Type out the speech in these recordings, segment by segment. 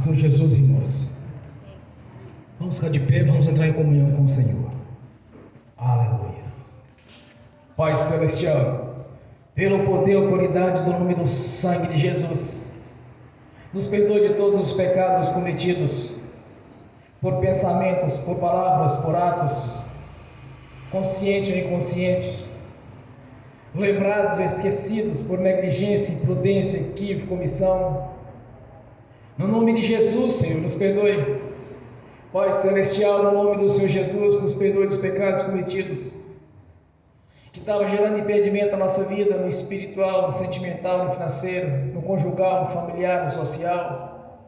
Senhor Jesus, irmãos, vamos ficar de pé, vamos entrar em comunhão com o Senhor. Aleluia. Pai Celestial, pelo poder e autoridade do nome do sangue de Jesus, nos perdoe de todos os pecados cometidos, por pensamentos, por palavras, por atos, conscientes ou inconscientes, lembrados ou esquecidos por negligência, imprudência, equívoco, omissão. No nome de Jesus, Senhor, nos perdoe. Pai Celestial, no nome do Senhor Jesus, nos perdoe dos pecados cometidos, que estava gerando impedimento à nossa vida, no espiritual, no sentimental, no financeiro, no conjugal, no familiar, no social,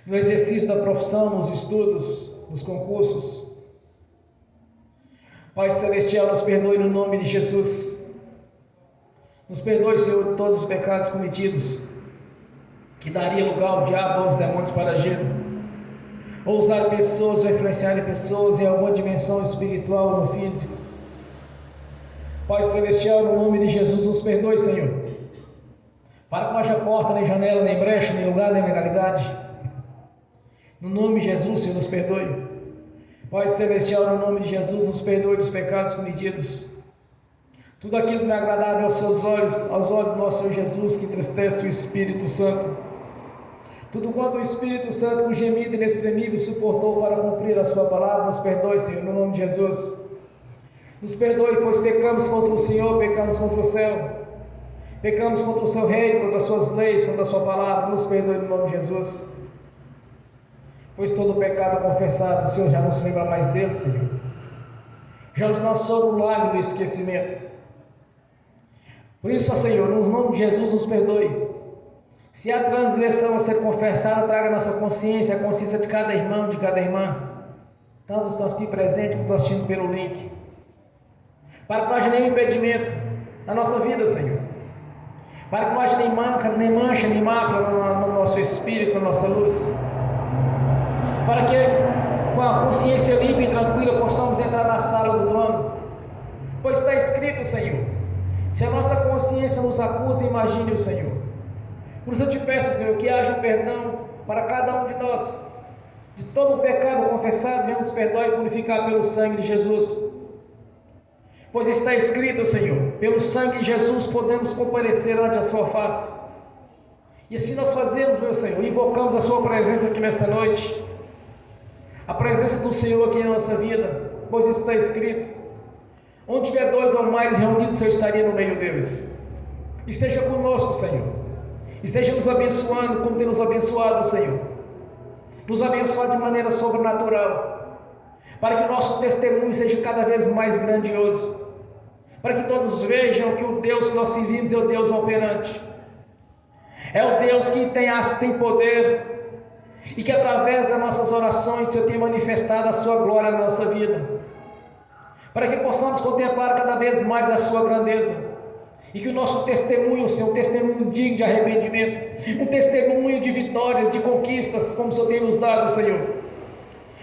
no exercício da profissão, nos estudos, nos concursos. Pai Celestial, nos perdoe no nome de Jesus. Nos perdoe, Senhor, de todos os pecados cometidos, que daria lugar ao diabo, aos demônios para agir, ou usar pessoas, ou influenciar pessoas em alguma dimensão espiritual ou no físico. Pai Celestial, no nome de Jesus, nos perdoe, Senhor, para que não haja porta, nem janela, nem brecha, nem lugar, nem legalidade. No nome de Jesus, Senhor, nos perdoe. Pai Celestial, no nome de Jesus, nos perdoe dos pecados cometidos. Tudo aquilo que não é agradável aos seus olhos, aos olhos do nosso Senhor Jesus, que entristece o Espírito Santo. Tudo quanto o Espírito Santo, com gemido inexprimível, suportou para cumprir a sua palavra, nos perdoe, Senhor, no nome de Jesus. Nos perdoe, pois pecamos contra o Senhor, pecamos contra o céu, pecamos contra o seu reino, contra as suas leis, contra a sua palavra. Nos perdoe no nome de Jesus, pois todo pecado confessado, o Senhor já não se lembra mais dele, Senhor. Já nos lançou no lago do esquecimento. Por isso, ó Senhor, no nome de Jesus, nos perdoe. Se há transgressão a ser confessada, traga na sua consciência, a consciência de cada irmão, de cada irmã, tanto estão aqui presentes como assistindo pelo link, para que não haja nenhum impedimento na nossa vida, Senhor, para que não haja nem mancha, nem mácula no nosso espírito, na nossa luz, para que com a consciência limpa e tranquila possamos entrar na sala do trono, pois está escrito, Senhor, se a nossa consciência nos acusa, imagine o Senhor. Por isso eu te peço, Senhor, que haja um perdão para cada um de nós, de todo o pecado confessado, venha nos perdoar e purificar pelo sangue de Jesus. Pois está escrito, Senhor, pelo sangue de Jesus podemos comparecer ante a sua face. E assim nós fazemos, meu Senhor, invocamos a sua presença aqui nesta noite, a presença do Senhor aqui na nossa vida, pois está escrito, onde tiver dois ou mais reunidos, o Senhor estaria no meio deles. Esteja conosco, Senhor. Esteja nos abençoando como tem nos abençoado, Senhor. Nos abençoar de maneira sobrenatural, para que o nosso testemunho seja cada vez mais grandioso, para que todos vejam que o Deus que nós servimos é o Deus operante, é o Deus que tem poder, e que através das nossas orações o Senhor tem manifestado a sua glória na nossa vida, para que possamos contemplar cada vez mais a sua grandeza, e que o nosso testemunho seja um testemunho digno de arrependimento, um testemunho de vitórias, de conquistas, como o Senhor tem nos dado, Senhor.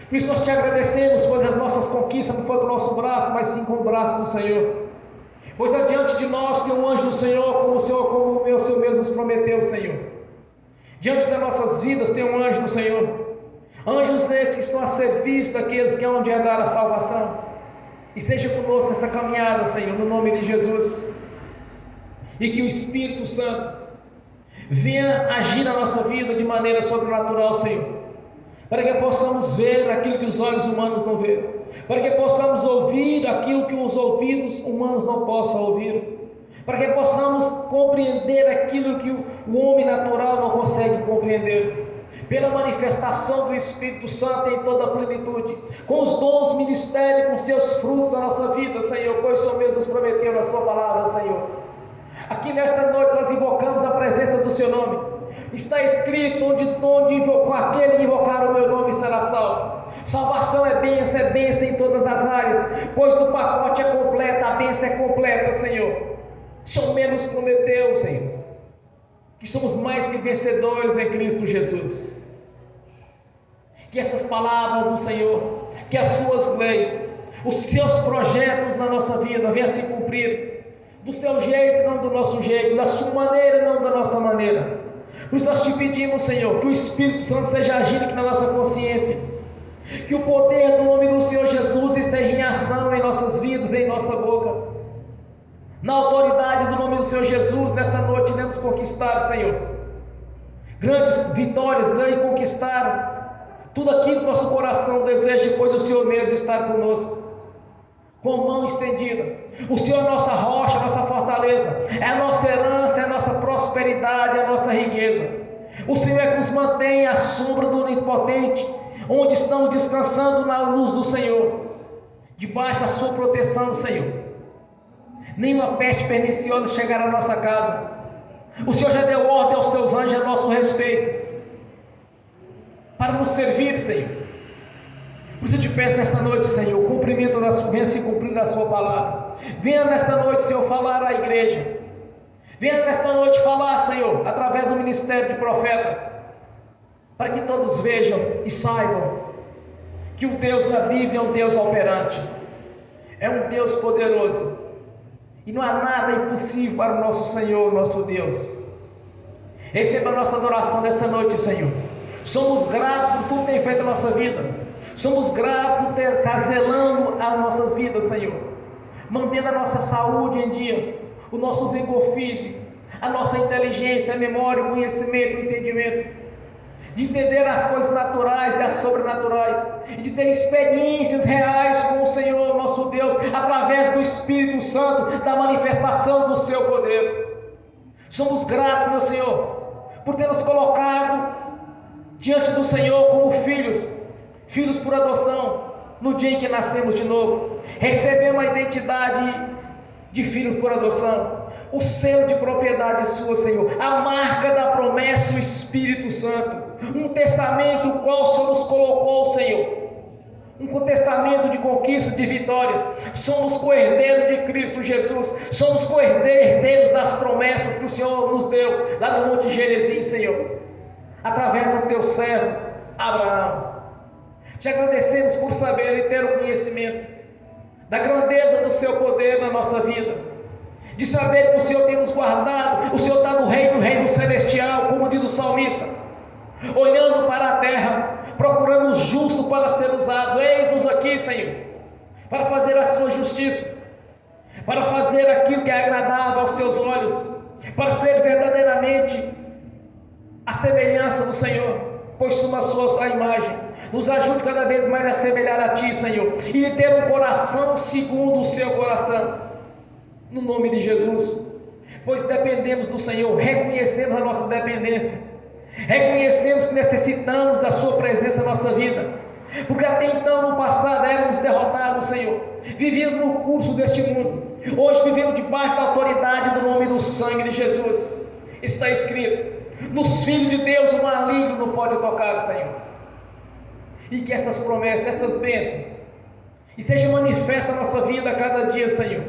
Por isso nós te agradecemos, pois as nossas conquistas não foram com o nosso braço, mas sim com o braço do Senhor. Pois diante de nós tem um anjo do Senhor, como o Senhor mesmo nos prometeu, Senhor. Diante das nossas vidas tem um anjo do Senhor. Anjos esses que estão a serviço daqueles que hão de herdar a salvação. Esteja conosco nessa caminhada, Senhor, no nome de Jesus. E que o Espírito Santo venha agir na nossa vida de maneira sobrenatural, Senhor, para que possamos ver aquilo que os olhos humanos não veem, para que possamos ouvir aquilo que os ouvidos humanos não possam ouvir, para que possamos compreender aquilo que o homem natural não consegue compreender, pela manifestação do Espírito Santo em toda a plenitude, com os dons, ministérios, com seus frutos na nossa vida, Senhor, pois o Senhor mesmo nos prometeu na sua palavra, Senhor. Aqui nesta noite nós invocamos a presença do seu nome. Está escrito, onde aquele que invocar o meu nome será salvo. Salvação é bênção em todas as áreas, pois o pacote é completo, a bênção é completa, Senhor. O Senhor mesmo nos prometeu, Senhor, que somos mais que vencedores em Cristo Jesus. Que essas palavras do Senhor, que as suas leis, os seus projetos na nossa vida venham se cumprir, do seu jeito, não do nosso jeito, da sua maneira, não da nossa maneira, Por isso nós te pedimos, Senhor, que o Espírito Santo esteja agindo aqui na nossa consciência, que o poder do nome do Senhor Jesus esteja em ação em nossas vidas, em nossa boca. Na autoridade do nome do Senhor Jesus, nesta noite iremos conquistar, Senhor, grandes vitórias, grande conquistar tudo aquilo que nosso coração deseja, depois do Senhor mesmo estar conosco, com mão estendida. O Senhor é nossa rocha, nossa fortaleza, é a nossa herança, é a nossa prosperidade, é a nossa riqueza. O Senhor é que nos mantém à sombra do Onipotente, onde estamos descansando na luz do Senhor, debaixo da sua proteção, Senhor. Nenhuma peste perniciosa chegará à nossa casa. O Senhor já deu ordem aos teus anjos a nosso respeito, para nos servir, Senhor. Por isso eu te peço nesta noite, Senhor, cumprimento da sua, venha se cumprir a sua palavra. Venha nesta noite, Senhor, falar à igreja. Venha nesta noite falar, Senhor, através do ministério de profeta, para que todos vejam e saibam que o Deus da Bíblia é um Deus operante, é um Deus poderoso, e não há nada impossível para o nosso Senhor, nosso Deus. Receba a nossa adoração nesta noite, Senhor. Somos gratos por tudo que tem feito a nossa vida. Somos gratos por estar zelando as nossas vidas, Senhor, mantendo a nossa saúde em dias, o nosso vigor físico, a nossa inteligência, a memória, o conhecimento, o entendimento, de entender as coisas naturais e as sobrenaturais, e de ter experiências reais com o Senhor, nosso Deus, através do Espírito Santo, da manifestação do seu poder. Somos gratos, meu Senhor, por ter nos colocado diante do Senhor como filhos por adoção, no dia em que nascemos de novo. Recebemos a identidade de filhos por adoção, o selo de propriedade sua, Senhor, a marca da promessa, o Espírito Santo, um testamento o qual o Senhor nos colocou, Senhor, um testamento de conquista, de vitórias. Somos co-herdeiros de Cristo Jesus, somos co-herdeiros das promessas que o Senhor nos deu lá no Monte Gerizim, Senhor, através do teu servo Abraão. Te agradecemos por saber e ter o conhecimento da grandeza do seu poder na nossa vida, de saber que o Senhor tem nos guardado. O Senhor está no reino celestial, como diz o salmista, olhando para a terra, procurando o justo para ser usado. Eis-nos aqui, Senhor, para fazer a sua justiça, para fazer aquilo que é agradável aos seus olhos, para ser verdadeiramente a semelhança do Senhor, pois somos a sua imagem. Nos ajude cada vez mais a assemelhar a Ti, Senhor, e ter um coração segundo o Seu coração, no nome de Jesus. Pois dependemos do Senhor, reconhecemos a nossa dependência, reconhecemos que necessitamos da Sua presença na nossa vida, porque até então no passado éramos derrotados, Senhor, vivíamos no curso deste mundo. Hoje vivemos debaixo da autoridade do nome do sangue de Jesus. Está escrito: nos filhos de Deus o maligno não pode tocar, Senhor. E que essas promessas, essas bênçãos estejam manifestas na nossa vida a cada dia, Senhor.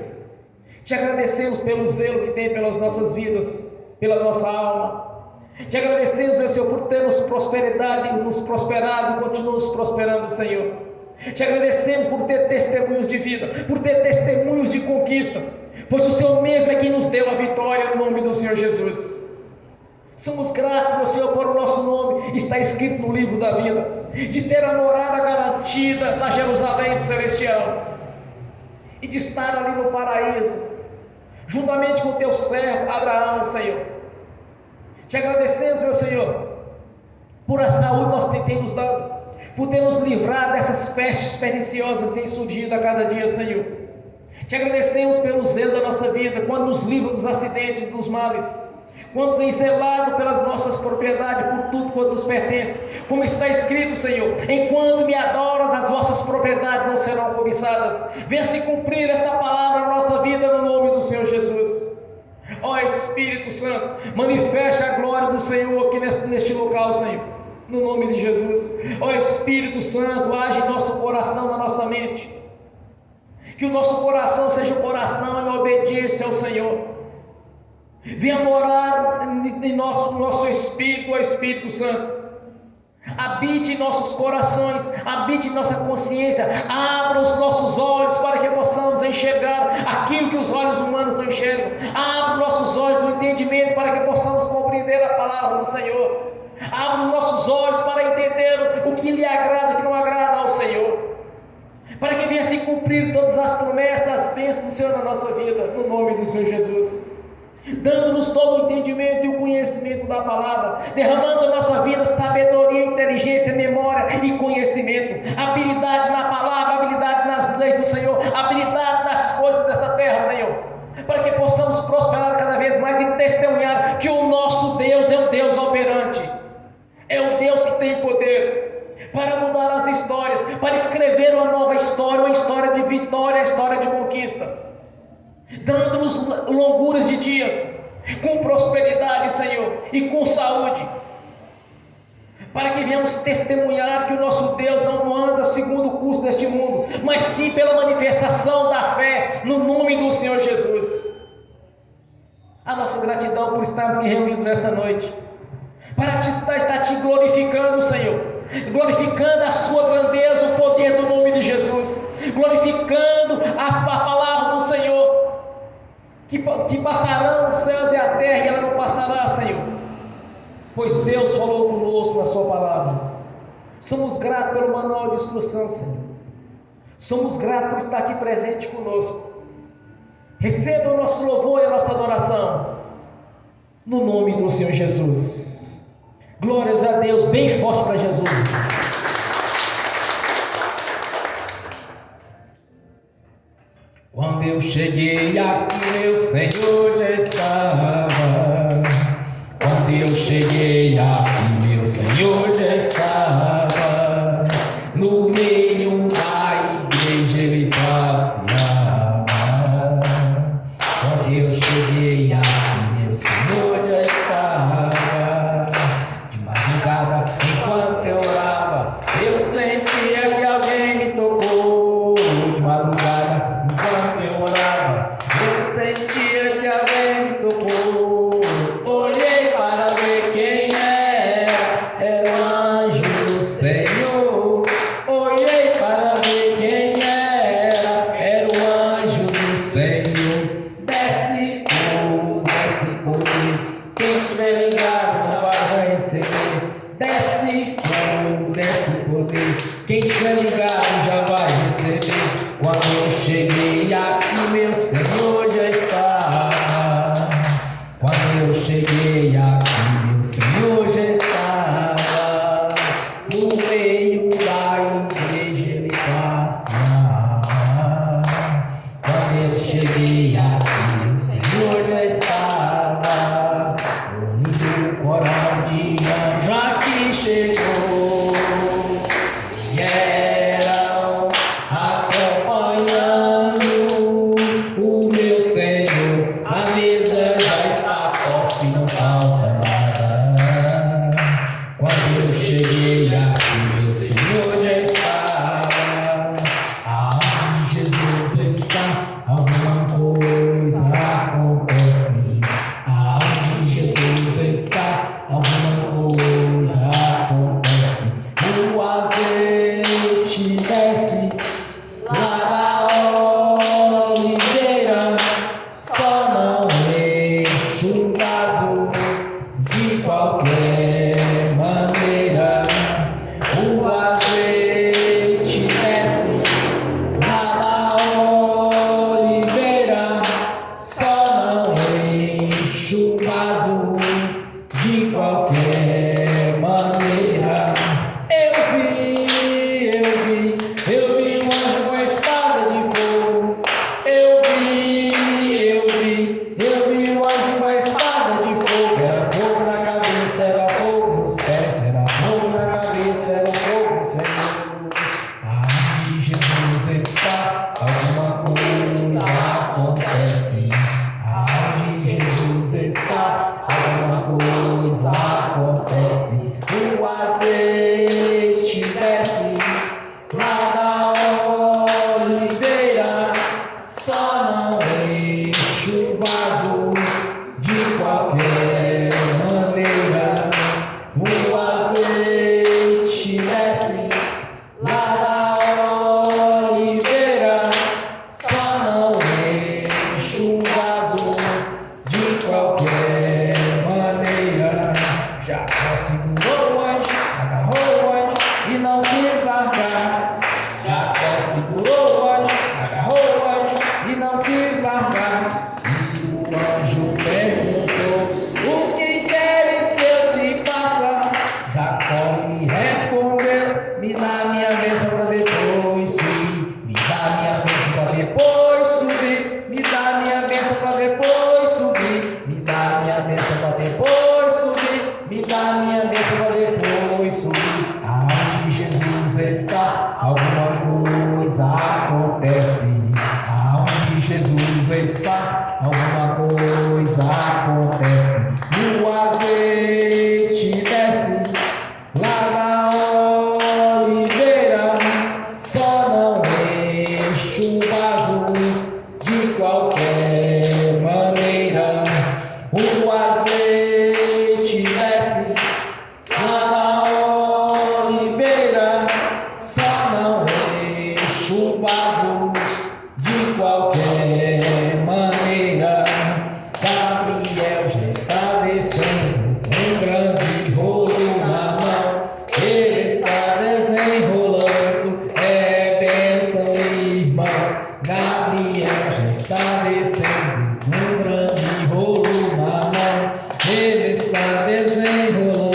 Te agradecemos pelo zelo que tem pelas nossas vidas, pela nossa alma. Te agradecemos, meu Senhor, por termos prosperidade, nos prosperado e continuamos prosperando, Senhor. Te agradecemos por ter testemunhos de vida, por ter testemunhos de conquista, pois o Senhor mesmo é quem nos deu a vitória no nome do Senhor Jesus. Somos gratos, meu Senhor, por o nosso nome está escrito no livro da vida, de ter a morada garantida na Jerusalém celestial, e de estar ali no paraíso, juntamente com o teu servo Abraão, Senhor. Te agradecemos, meu Senhor, por a saúde que nós tem nos dado, por ter nos livrado dessas pestes perniciosas que têm surgido a cada dia, Senhor. Te agradecemos pelo zelo da nossa vida, quando nos livra dos acidentes, dos males, quando tem zelado pelas nossas propriedades, por tudo quanto nos pertence, como está escrito, Senhor: enquanto me adoras, as vossas propriedades não serão cobiçadas. Venha se cumprir esta palavra na nossa vida, no nome do Senhor Jesus. Ó Espírito Santo, manifeste a glória do Senhor aqui neste local, Senhor, no nome de Jesus. Ó Espírito Santo, age em nosso coração, na nossa mente, que o nosso coração seja um coração em obediência ao Senhor. Venha morar em nosso espírito, ó Espírito Santo. Habite em nossos corações, habite em nossa consciência. Abra os nossos olhos para que possamos enxergar aquilo que os olhos humanos não enxergam. Abra nossos olhos do entendimento para que possamos compreender entender a palavra do Senhor. Abra os nossos olhos para entender o que lhe agrada e o que não agrada ao Senhor, para que venha se cumprir todas as promessas, as bênçãos do Senhor na nossa vida, no nome do Senhor Jesus, dando-nos todo o entendimento e o conhecimento da palavra, derramando na nossa vida sabedoria, inteligência, memória e conhecimento, habilidade na palavra, habilidade nas leis do Senhor, habilidade nas coisas dessa terra, Senhor, para que possamos prosperar cada vez mais e testemunhar que o nosso Deus é um Deus operante, é um Deus que tem poder para mudar as histórias, para escrever uma nova história, uma história de vitória, uma história de conquista, dando-nos longuras de dias, com prosperidade, Senhor, e com saúde, para que venhamos testemunhar que o nosso Deus não anda segundo o curso deste mundo, mas sim pela manifestação da fé, no nome do Senhor Jesus. A nossa gratidão por estarmos aqui reunidos nesta noite, para estar te glorificando, Senhor, glorificando a sua grandeza, o poder do nome de Jesus, glorificando a palavra do Senhor, que passarão os céus e a terra, e ela não passará, Senhor, pois Deus falou conosco na sua palavra. Somos gratos pelo manual de instrução, Senhor, somos gratos por estar aqui presente conosco. Receba o nosso louvor e a nossa adoração, no nome do Senhor Jesus. Glórias a Deus, bem forte para Jesus, irmãos. Quando eu cheguei aqui, meu Senhor já estava. Quando eu cheguei aqui, meu Senhor já estava. No meio da igreja ele passeava. Quando eu cheguei aqui, meu Senhor já estava. De madrugada, enquanto eu orava, eu sentia que alguém me tocou. De madrugada, enquanto eu orava, eu sentia que alguém me tocou. Olhei para ver quem era o anjo do Senhor. Olhei para ver quem era o anjo do Senhor. Desce fogo, desce poder, quem estiver ligado não vai receber. Desce fogo, desce poder, quem estiver ligado já vai receber. Quando eu cheguei aqui, meu Senhor já estava. Quando eu cheguei aqui, meu Senhor já estava. No meio da igreja ele passeava. Quando eu cheguei aqui, meu Senhor já estava. O lindo coral de anjo aqui chegou. Vieram acompanhando o meu Senhor. A mesa já está posta e não falta nada. Quando eu cheguei aqui, meu Senhor já estava. Aonde Jesus está, alguma coisa acontece. Aonde Jesus está, alguma coisa acontece. O azeite desce lá da oliveira, só não enche o vaso de qualquer maneira. O azeite desce lá da oliveira, só não enche o vaso de qualquer maneira. Eu vi um anjo com a espada de fogo. Eu vi um anjo com a espada de fogo. Era fogo na cabeça, era fogo nos pés, era fogo na cabeça, era fogo no Senhor. Aonde Jesus está, alguma coisa acontece. Aonde Jesus está, alguma coisa acontece. O azeite desce lá da oliveira, só não enche o vaso de qualquer maneira. O azeite desce lá da oliveira, só não enche o vaso de qualquer maneira. Jacó segurou o anjo, agarrou o anjo e não quis largar. Jacó segurou o anjo, agarrou o anjo e não quis largar. E o anjo perguntou: o que queres que eu te faça? Jacó lhe respondeu: me dá minha bênção para depois subir. Me dá minha bênção para depois subir. Me dá minha bênção para depois subir. Me dá minha bênção para depois subir. Me dá minha bênção para depois subir. Aonde Jesus está, alguma coisa acontece. Aonde Jesus está, alguma coisa acontece. O azeite desce lá na oliveira, só não enche o vaso de qualquer maneira. O azeite desce lá na oliveira, só não enche o vaso de qualquer maneira. Gabriel já está descendo, um grande rolo na mão. Ele está desenrolando, é bênção, irmão. Gabriel já está descendo, um grande rolo na mão. Ele está desenrolando,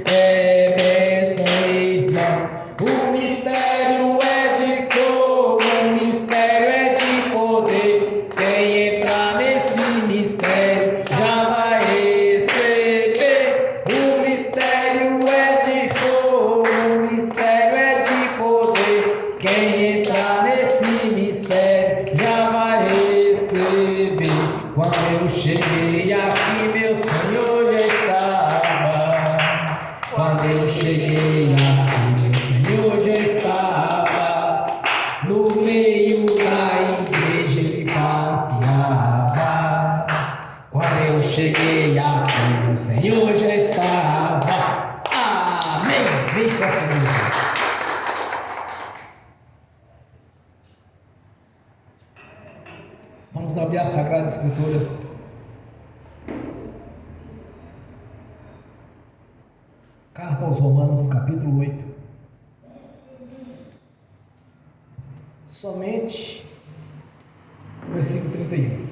é bênção, irmão. O mistério é de fogo, o mistério é de poder. Quem entrar nesse mistério já vai receber. O mistério é de fogo, o mistério é de poder. Quem entrar nesse mistério já vai receber. Quando eu cheguei aqui, meu Senhor já estava. Quando eu cheguei aqui, meu Senhor já estava. No meio da igreja ele passeava. Quando eu cheguei aqui, meu Senhor já estava. Amém. Vem com essa música. Vamos abrir as Sagradas Escrituras. Carta aos Romanos, capítulo 8. Somente o versículo 31.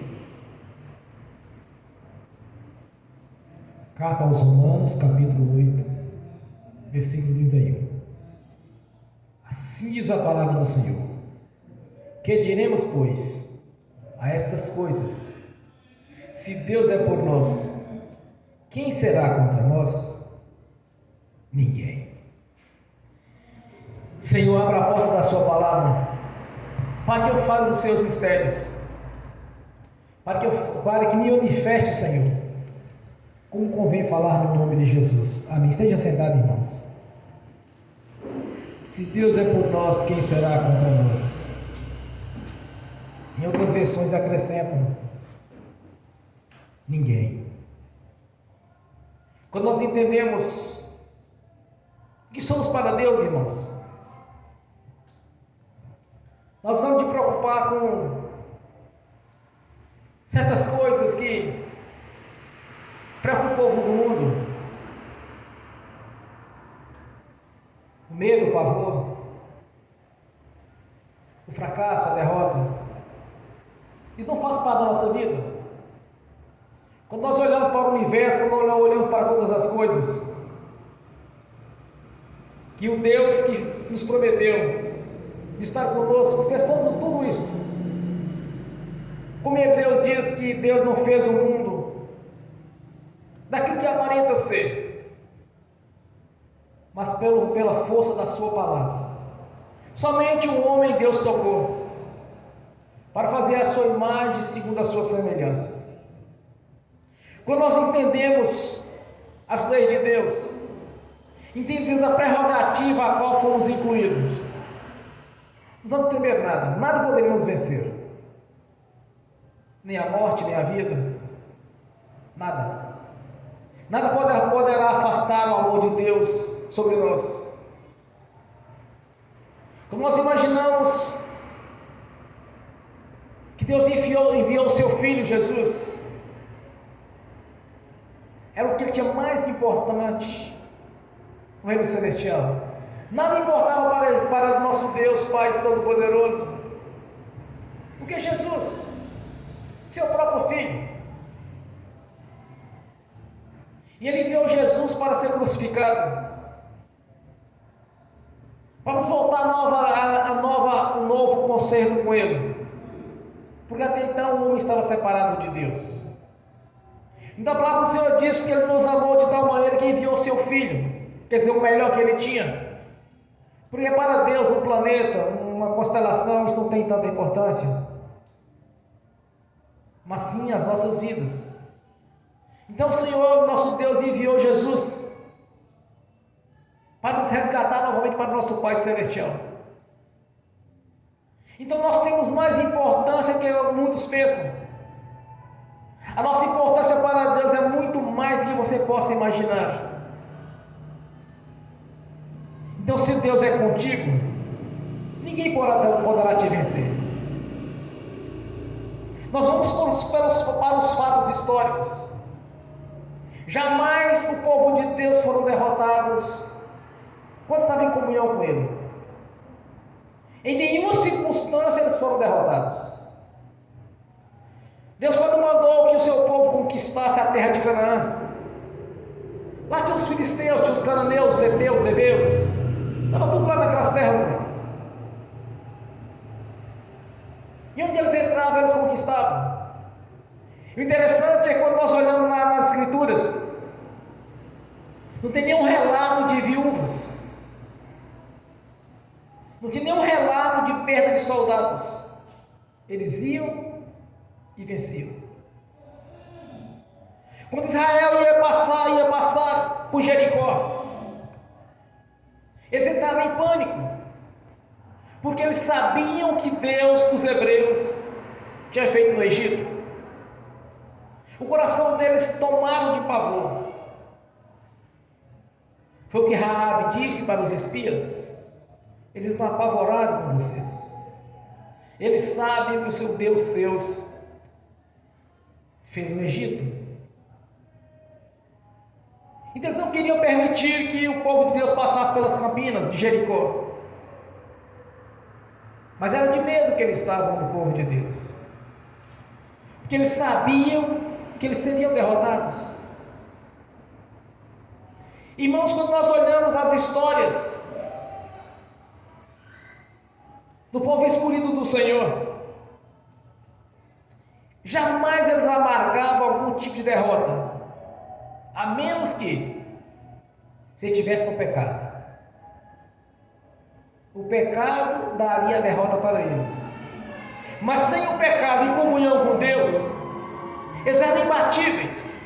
Carta aos Romanos, capítulo 8, versículo 31. Assim diz a palavra do Senhor: que diremos, pois, a estas coisas? Se Deus é por nós, quem será contra nós? Ninguém. Senhor, abra a porta da sua palavra, para que eu fale dos seus mistérios, para que me manifeste, Senhor, como convém falar no nome de Jesus. Amém. Esteja sentado, irmãos. Se Deus é por nós, quem será contra nós? Em outras versões acrescentam: ninguém. Quando nós entendemos que somos para Deus, irmãos, nós vamos nos preocupar com certas coisas que preocupam o povo do mundo. O medo, o pavor, o fracasso, a derrota. Isso não faz parte da nossa vida. Quando nós olhamos para o universo, quando nós olhamos para todas as coisas, que o Deus que nos prometeu de estar conosco fez tudo isso. Como em Hebreus diz que Deus não fez o mundo daquilo que aparenta ser, mas pela força da sua palavra. Somente um homem Deus tocou para fazer a sua imagem segundo a sua semelhança. Quando nós entendemos as leis de Deus, entendemos a prerrogativa a qual fomos incluídos, não vamos temer nada poderíamos vencer, nem a morte, nem a vida, nada poderá afastar o amor de Deus sobre nós. Como nós imaginamos que Deus enviou o seu Filho Jesus, era o que que tinha mais de importante no reino celestial. Nada importava para nosso Deus Pai Todo-Poderoso do que Jesus, seu próprio Filho. E ele enviou Jesus para ser crucificado, para nos voltar um novo concerto com Ele, porque até então o homem estava separado de Deus. Então a palavra do Senhor diz que Ele nos amou de tal maneira que enviou seu Filho, quer dizer, o melhor que Ele tinha. Porque para Deus um planeta, uma constelação, isso não tem tanta importância, mas sim as nossas vidas. Então o Senhor, nosso Deus, enviou Jesus para nos resgatar novamente para o nosso Pai Celestial. Então nós temos mais importância que muitos pensam. A nossa importância para Deus é muito mais do que você possa imaginar. Então, se Deus é contigo, ninguém poderá te vencer. Nós vamos para os fatos históricos. Jamais o povo de Deus foram derrotados quando estavam em comunhão com Ele. Em nenhuma circunstância eles foram derrotados. Deus, quando mandou que o seu povo conquistasse a terra de Canaã, lá tinha os filisteus, tinha os cananeus, os heteus, os heveus, estava tudo lá naquelas terras lá. E onde eles entravam, eles conquistavam. O interessante é que quando nós olhamos lá nas escrituras, não tem nenhum relato de viúvas, não tinha nenhum relato de perda de soldados. Eles iam e venciam. Quando Israel ia passar por Jericó, eles entraram em pânico, porque eles sabiam que Deus dos hebreus tinha feito no Egito. O coração deles tomaram de pavor. Foi o que Raabe disse para os espias: eles estão apavorados com vocês. Eles sabem o que o seu Deus seus fez no Egito. Então eles não queriam permitir que o povo de Deus passasse pelas campinas de Jericó. Mas era de medo que eles estavam do povo de Deus, porque eles sabiam que eles seriam derrotados. Irmãos, quando nós olhamos as histórias do povo escolhido do Senhor, jamais eles amargavam algum tipo de derrota, a menos que se estivesse no pecado. O pecado daria a derrota para eles, mas sem o pecado e comunhão com Deus, eles eram imbatíveis.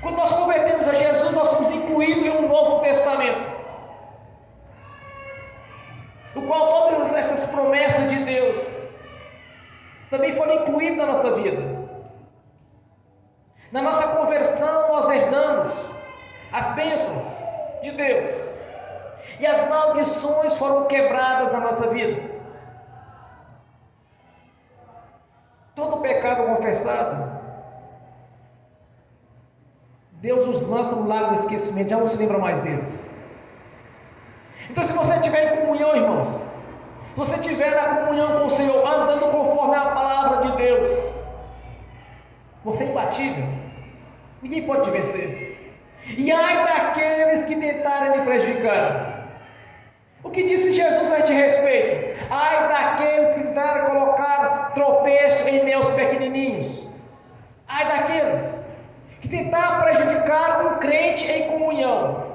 Quando nós convertemos a Jesus, nós somos incluídos em um novo testamento, no qual todas essas promessas de Deus também foram incluídas na nossa vida. Na nossa conversão, nós herdamos as bênçãos de Deus, e as maldições foram quebradas na nossa vida. Todo pecado confessado, Deus os lança no lago do esquecimento, já não se lembra mais deles. Então, se você estiver em comunhão, irmãos, se você estiver na comunhão com o Senhor, andando conforme a palavra de Deus, você é imbatível, ninguém pode te vencer. E ai daqueles que tentarem lhe prejudicar. O que disse Jesus a este respeito? Ai daqueles que tentaram colocar tropeço em meus pequenininhos. Ai daqueles que tentaram prejudicar um crente em comunhão.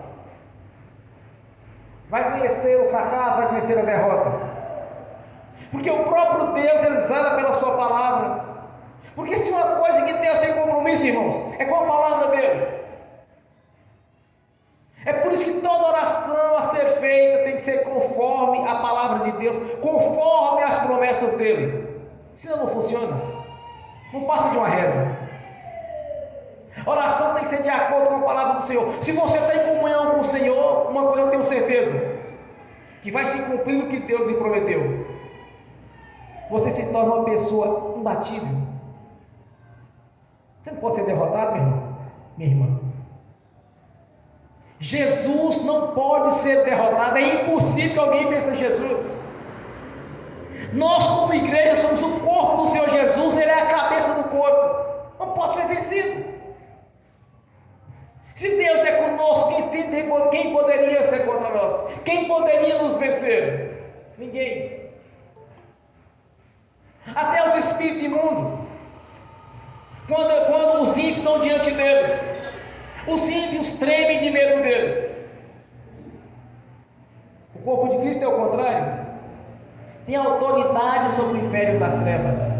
Vai conhecer o fracasso, vai conhecer a derrota. Porque o próprio Deus, Ele zela pela sua palavra. Porque se uma coisa que Deus tem compromisso, irmãos, é com a palavra dEle. É por isso que toda oração a ser feita tem que ser conforme a palavra de Deus, conforme as promessas dEle. Senão não funciona, não passa de uma reza. A oração tem que ser de acordo com a palavra do Senhor. Se você está em comunhão com o Senhor, uma coisa eu tenho certeza, que vai se cumprir o que Deus lhe prometeu. Você se torna uma pessoa imbatível. Você não pode ser derrotado, meu irmão. minha irmã. Jesus não pode ser derrotado, é impossível que alguém pense em Jesus. Nós, como igreja, somos o corpo do Senhor Jesus, Ele é a cabeça do corpo, não pode ser vencido. Se Deus é conosco, quem poderia ser contra nós? Quem poderia nos vencer? Ninguém. Até os espíritos imundos, quando os ímpios estão diante deles, os ímpios tremem de medo deles. O corpo de Cristo é o contrário, tem autoridade sobre o império das trevas.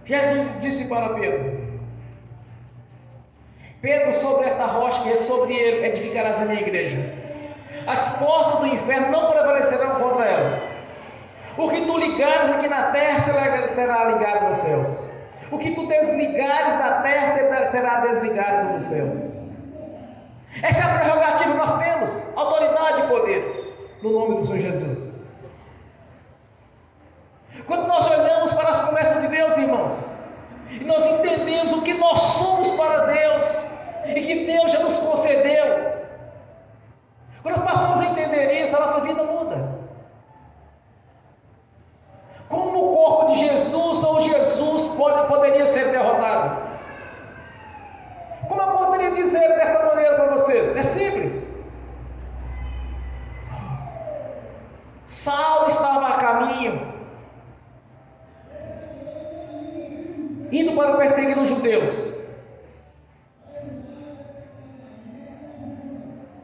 Jesus disse para Pedro, sobre esta rocha que é sobre ele, edificarás a minha igreja. As portas do inferno não prevalecerão contra ela. O que tu ligares aqui na terra será ligado nos céus. O que tu desligares da terra será desligado dos céus. Essa é a prerrogativa que nós temos, autoridade e poder, no nome do Senhor Jesus. Quando nós olhamos para as promessas de Deus, irmãos, e nós entendemos o que nós somos para Deus, e que Deus já nos concedeu, quando nós passamos a entender isso, a nossa vida muda. Como o corpo de Jesus ou Jesus poderia ser derrotado? Como eu poderia dizer dessa maneira para vocês? É simples. Saulo estava a caminho, indo para perseguir os judeus.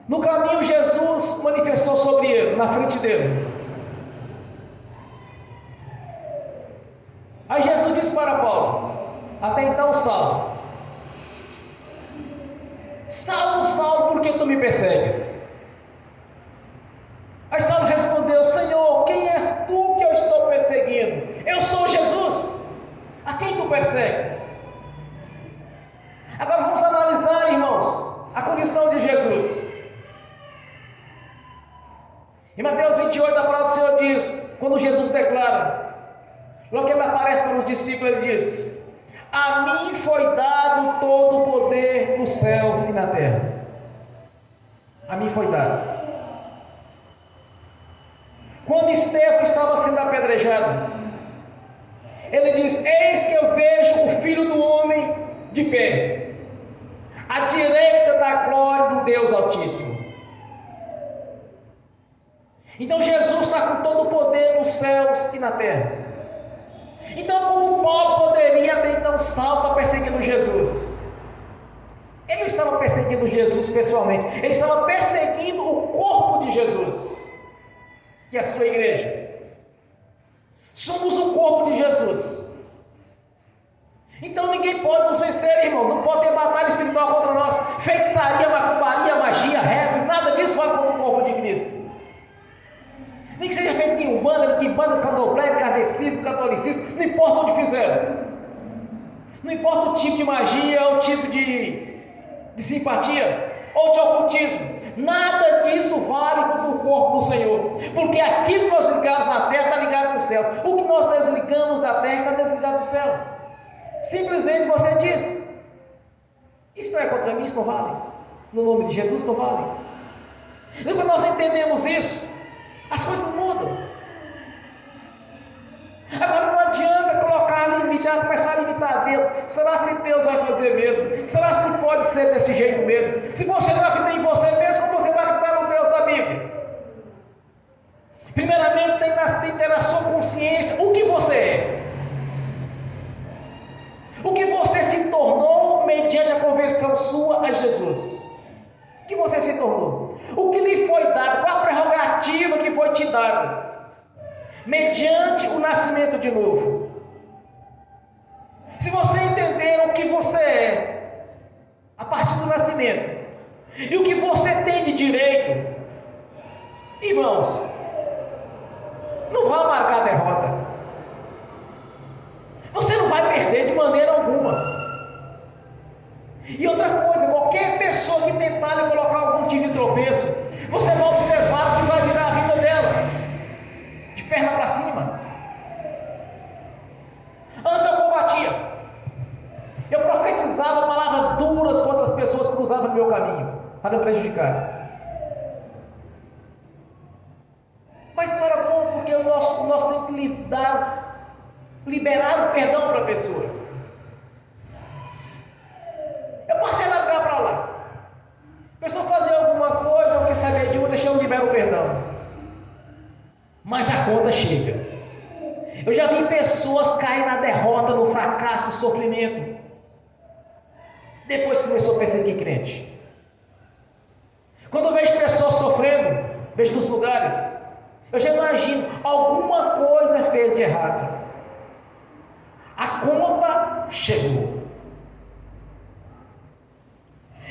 No caminho, Jesus manifestou sobre ele, na frente dele. Aí Jesus disse para Paulo: até então, Saulo, Saulo, por que tu me persegues? Aí Saulo respondeu: Senhor, quem és tu que eu estou perseguindo? Eu sou Jesus, a quem tu persegues? Agora vamos analisar, irmãos, a condição de Jesus. Em Mateus 28, a palavra do Senhor diz, quando Jesus declara, logo que ele aparece para os discípulos, ele diz: a mim foi dado todo o poder nos céus e na terra. A mim foi dado. Quando Estevão estava sendo apedrejado, ele diz: eis que eu vejo o Filho do Homem de pé, à direita da glória do Deus Altíssimo. Então Jesus está com todo o poder nos céus e na terra. Então, como Paulo poderia até então Saulo estar perseguindo Jesus? Ele não estava perseguindo Jesus pessoalmente, ele estava perseguindo o corpo de Jesus, que é a sua igreja. Somos o corpo de Jesus. Então ninguém pode nos vencer, irmãos. Não pode ter batalha espiritual contra nós. Feitiçaria, macumbaria, magia, rezas, nada disso vai contra o corpo de Cristo. Nem que seja feito em Umbanda, em Quimbanda, Candomblé, Kardecismo, Catolicismo, não importa onde fizeram. Não importa o tipo de magia, ou o tipo de simpatia, ou de ocultismo. Nada disso vale contra o corpo do Senhor. Porque aquilo que nós ligamos na terra está ligado nos céus. O que nós desligamos da terra está desligado dos céus. Simplesmente você diz: isso não é contra mim, isso não vale. No nome de Jesus não vale. E quando nós entendemos isso, as coisas mudam. Agora não adianta colocar limite, começar a limitar Deus. Será se Deus vai fazer mesmo? Será se pode ser desse jeito mesmo? Se você não acredita em você mesmo, como você vai acreditar no Deus da Bíblia? Primeiramente tem que ter na sua consciência o que você é. O que você se tornou mediante a conversão sua a Jesus. O que você se tornou? O que lhe foi dado? Qual a prerrogativa que foi te dada? Mediante o nascimento de novo. Se você entender o que você é a partir do nascimento e o que você tem de direito, irmãos, não vai marcar a derrota. Você não vai perder de maneira alguma. E outra coisa, qualquer pessoa que tentar lhe colocar algum tipo de tropeço, você vai observar o que vai virar a vida dela, de perna para cima. Antes eu combatia, profetizava palavras duras contra as pessoas que cruzavam no meu caminho, para me prejudicar. Mas não era bom, porque nós temos que liberar o perdão para a pessoa. Eu passei a largar para lá. A pessoa fazer alguma coisa, eu quer saber de uma, deixa eu liberar o perdão. Mas a conta chega. Eu já vi pessoas cair na derrota, no fracasso, no sofrimento, depois que começou a perseguir crente. Quando eu vejo pessoas sofrendo, vejo nos lugares, eu já imagino, alguma coisa fez de errado. A conta chegou.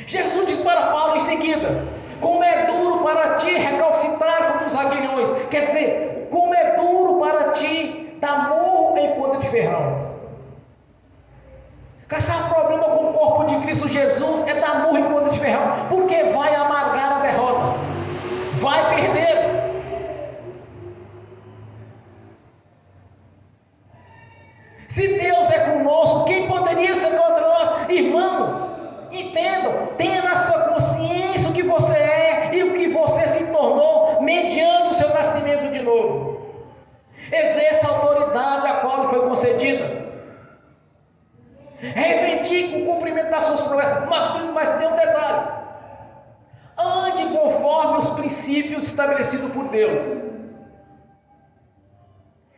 Jesus diz para Paulo em seguida: como é duro para ti recalcitrar contra os aguilhões. Quer dizer, como é duro para ti dar murro em ponta de ferrão. Caçar problema com o corpo de Cristo Jesus é dar murro em ponta de ferrão, porque vai amargar a derrota, vai perder. Se Deus é conosco, quem poderia ser contra nós? Irmãos, entendam, tenha na sua consciência o que você é e o que você se tornou mediante o seu nascimento de novo. Exerça a autoridade a qual lhe foi concedida. Reivindique o cumprimento das suas promessas. Mas tem um detalhe: ande conforme os princípios estabelecidos por Deus.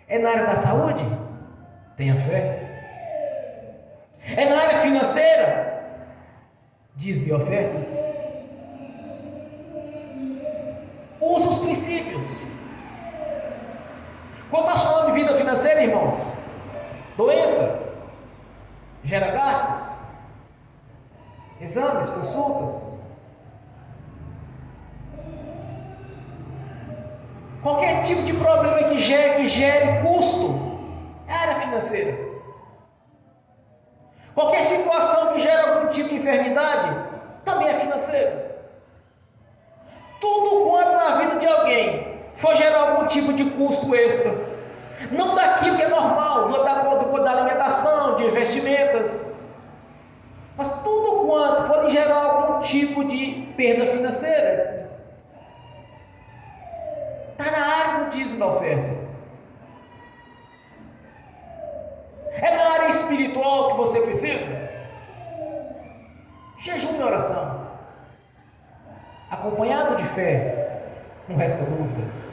É na área da saúde? Tenha fé. É na área financeira? Dízimo e oferta. Use os princípios. Quando nós falamos de vida financeira, irmãos, doença gera gastos, exames, consultas. Qualquer tipo de problema que gere custo é área financeira. Qualquer situação que gere algum tipo de enfermidade também é financeira. Tudo quanto na vida de alguém for gerar algum tipo de custo extra, não daquilo que é normal, da alimentação, de vestimentas, mas tudo quanto for gerar algum tipo de perda financeira, está na área do dízimo da oferta. É na área espiritual que você precisa? Jejum e oração, acompanhado de fé, não resta dúvida.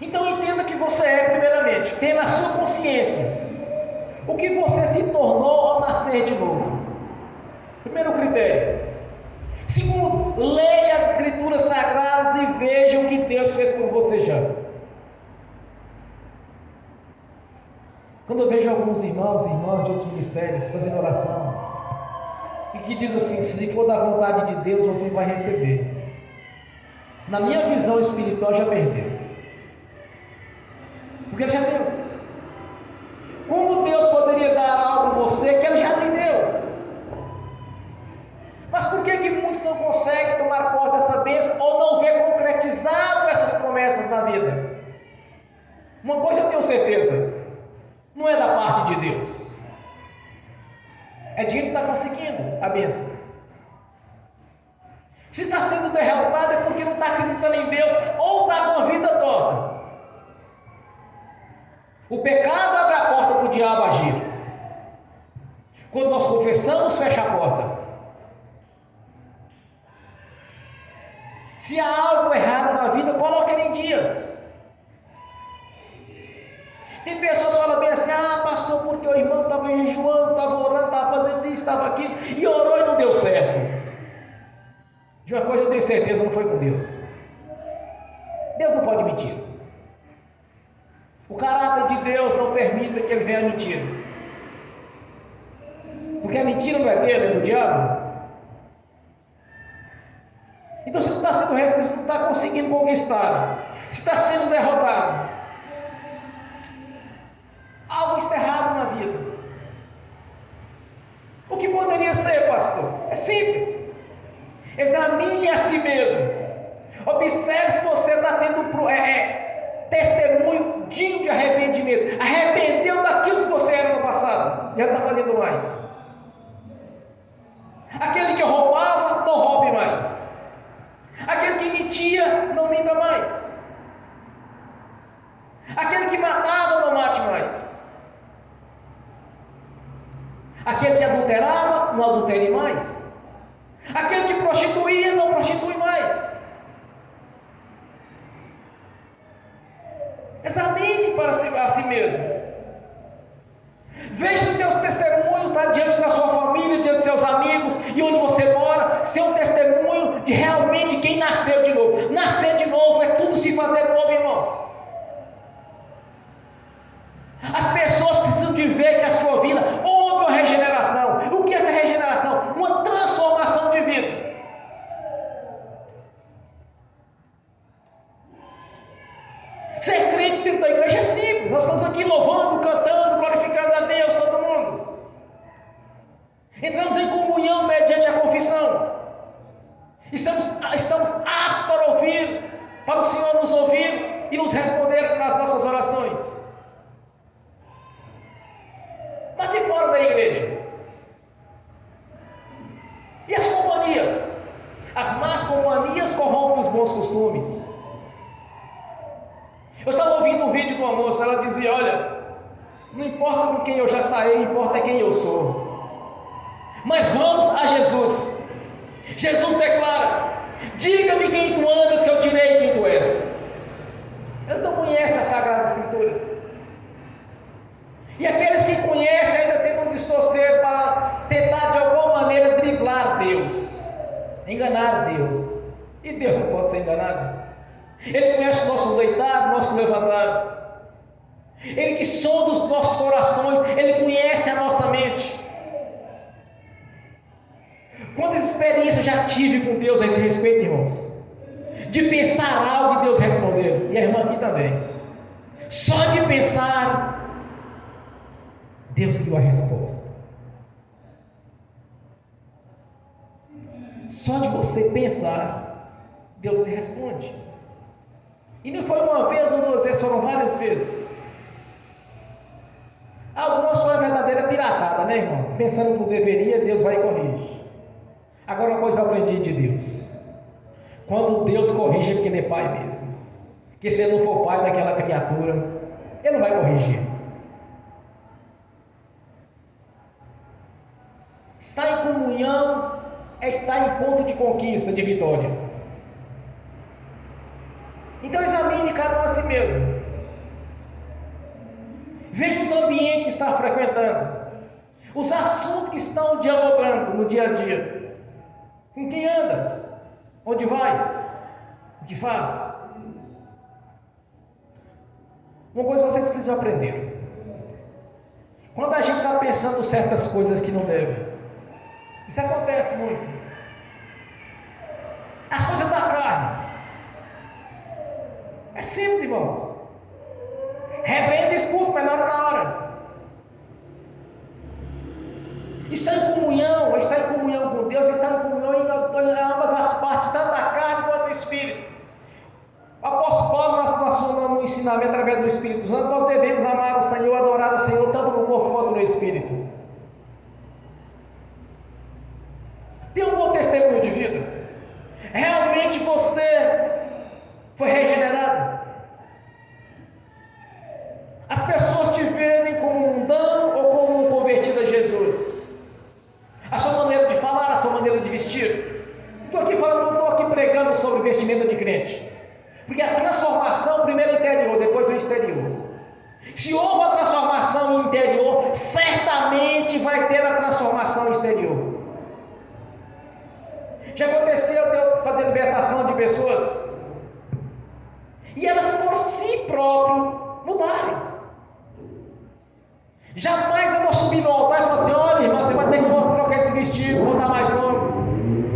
Então entenda que você é, primeiramente, tenha na sua consciência o que você se tornou ao nascer de novo. Primeiro critério. Segundo, leia as escrituras sagradas e veja o que Deus fez por você já. Quando eu vejo alguns irmãos e irmãs de outros ministérios fazendo oração, e que diz assim: se for da vontade de Deus, você vai receber. Na minha visão espiritual, já perdeu. Porque Ele já deu. Como Deus poderia dar algo a você que Ele já lhe deu? Mas por que muitos não conseguem tomar posse dessa bênção ou não vê concretizado essas promessas na vida? Uma coisa eu tenho certeza: não é da parte de Deus. É de quem está conseguindo a bênção. Se está sendo derrotado é porque não está acreditando em Deus ou está com a vida torta. O pecado abre a porta para o diabo agir. Quando nós confessamos, fecha a porta. Se há algo errado na vida, coloque ele em dias. Tem pessoas que falam bem assim: ah, pastor, porque o irmão estava jejuando, estava orando, estava fazendo isso, estava aquilo, e orou e não deu certo. De uma coisa eu tenho certeza, não foi com Deus. Deus não pode mentir. O caráter de Deus não permite que ele venha mentir. Porque a mentira não é dele, é do diabo. Então, se não está sendo resto, se não está conseguindo conquistar, se está sendo derrotado, algo está errado na vida. O que poderia ser, pastor? É simples. Examine a si mesmo. Observe se você está tendo testemunho digno de arrependimento. Arrependeu daquilo que você era no passado? já está fazendo mais. Aquele que roubava, não roube mais. Aquele que mentia, não minta mais. Aquele que matava, não mate mais. Aquele que adulterava, não adultere mais. Aquele que prostituía, não prostitui mais. Examine para si mesmo. Veja se o teu testemunho está diante da sua família, diante dos seus amigos e onde você mora, se é um testemunho de realmente quem nasceu de novo. Nascer de novo é tudo se fazer novo, irmãos. As pessoas precisam de ver que a sua vida houve uma regeneração. O que é essa regeneração? Uma transformação de vida. Ser crente dentro da igreja é simples. Nós estamos aqui louvando, cantando, glorificando a Deus, todo mundo. Entramos em comunhão mediante a confissão. Estamos aptos para ouvir, para o Senhor nos ouvir e nos responder nas nossas orações. Mas e fora da igreja? E as companhias? As más companhias corrompem os bons costumes. Eu estava ouvindo um vídeo de uma moça, ela dizia: olha, não importa com quem eu já saí, importa quem eu sou. Mas vamos a Jesus. Jesus declara: diga-me quem tu andas, que eu direi quem tu és. Eles não conhecem as Sagradas Escrituras. E aqueles que conhecem ainda tentam distorcer para tentar de alguma maneira driblar Deus, enganar Deus. E Deus não pode ser enganado. Ele conhece o nosso deitar, o nosso levantar. Ele que sonda os nossos corações, Ele conhece a nossa mente. Quantas experiências já tive com Deus a esse respeito, irmãos? De pensar algo e Deus responder. E a irmã aqui também. Só de pensar, Deus deu a resposta. Só de você pensar, Deus lhe responde. E não foi uma vez ou duas vezes, foram várias vezes. Algumas foi a verdadeira piratada, né, irmão? Pensando que não deveria, Deus vai e corrige. Agora uma coisa eu aprendi de Deus: quando Deus corrige é porque Ele é pai mesmo. Porque se Ele não for pai daquela criatura, Ele não vai corrigir. Estar em comunhão é estar em ponto de conquista, de vitória. Então examine cada um a si mesmo. Veja os ambientes que está frequentando, os assuntos que estão dialogando no dia a dia. Com quem andas? Onde vais? O que faz? Uma coisa vocês precisam aprender: quando a gente está pensando certas coisas que não deve, isso acontece muito. As coisas da carne. É simples, irmãos. Repreenda e expulsa, mas na hora. Está em comunhão com Deus, está em comunhão em ambas as partes, tanto a carne quanto o Espírito. O apóstolo Paulo, no ensinamento através do Espírito Santo, nós devemos amar o Senhor, adorar o Senhor, tanto no corpo quanto no Espírito. Tem um bom testemunho de vida? Realmente você foi regenerado? As pessoas te verem como um mundano ou como um convertido a Jesus? A sua maneira de falar, a sua maneira de vestir? Não estou aqui pregando sobre vestimenta de crente, porque a transformação primeiro é interior, depois é exterior. Se houve a transformação interior, certamente vai ter a transformação exterior. Já aconteceu de eu fazer libertação de pessoas e elas por si próprias mudarem. Jamais eu vou subir no altar e falar assim: olha, irmã, você vai ter que trocar esse vestido, botar mais longo.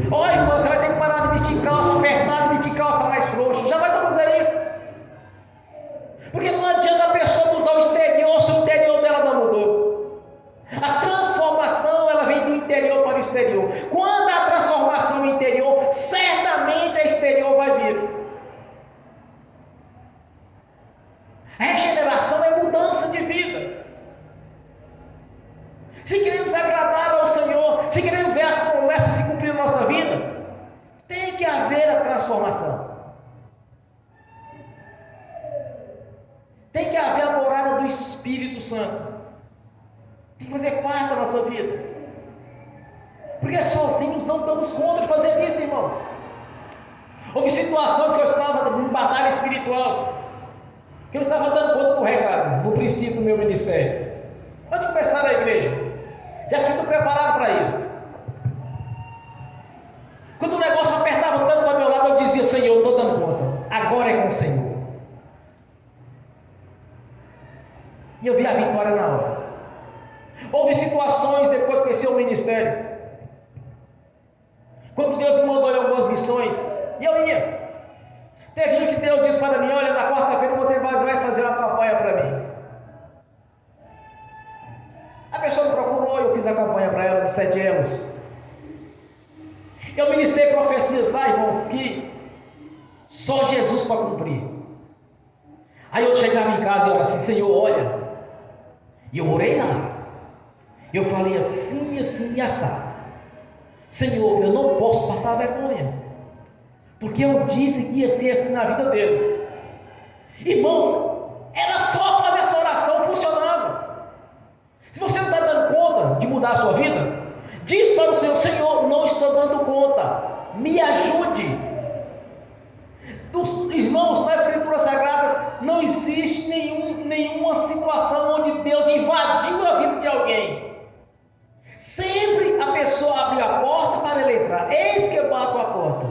Olha, irmã, você vai ter que parar de vestir calça apertada e vestir calça mais frouxa. Jamais vou fazer isso. Porque não adianta a pessoa mudar o exterior se o interior dela não mudou. A transformação, ela vem do interior para o exterior. Quando a transformação interior, certamente a exterior vai vir. A regeneração é mudança de vida. queremos agradar ao Senhor, se queremos ver as promessas se cumprir na nossa vida, tem que haver a transformação. Tem que haver a morada do Espírito Santo. Tem que fazer parte da nossa vida. Porque sozinhos não damos conta de fazer isso, irmãos. Houve situações que eu estava em batalha espiritual, que eu não estava dando conta do recado, do princípio do meu ministério. Antes de começar a igreja, já estou preparado para isso. Quando o negócio apertava tanto para o meu lado, eu dizia: Senhor, eu estou dando conta, agora é com o Senhor. E eu vi a vitória na hora. Houve situações depois que conheci o ministério, quando Deus me mandou em algumas missões, e eu ia. Teve um que Deus disse para mim: olha, na quarta-feira você vai fazer uma campanha para mim. A pessoa me procurou, eu fiz a campanha para ela de 7 anos. Eu ministrei profecias lá, irmãos, que só Jesus para cumprir. Aí eu chegava em casa e eu era assim: Senhor, olha. E eu orei lá. Eu falei assim, assim e assado: Senhor, eu não posso passar vergonha, porque eu disse que ia ser assim na vida deles. Irmãos, era só fazer essa oração, funcionava. Se você não está dando conta de mudar a sua vida, diz para o Senhor: Senhor, não estou dando conta, me ajude. Irmãos, nas Escrituras Sagradas não existe nenhuma situação onde Deus invadiu a vida de alguém. Sempre a pessoa abriu a porta para ele entrar. Eis que eu bato a porta.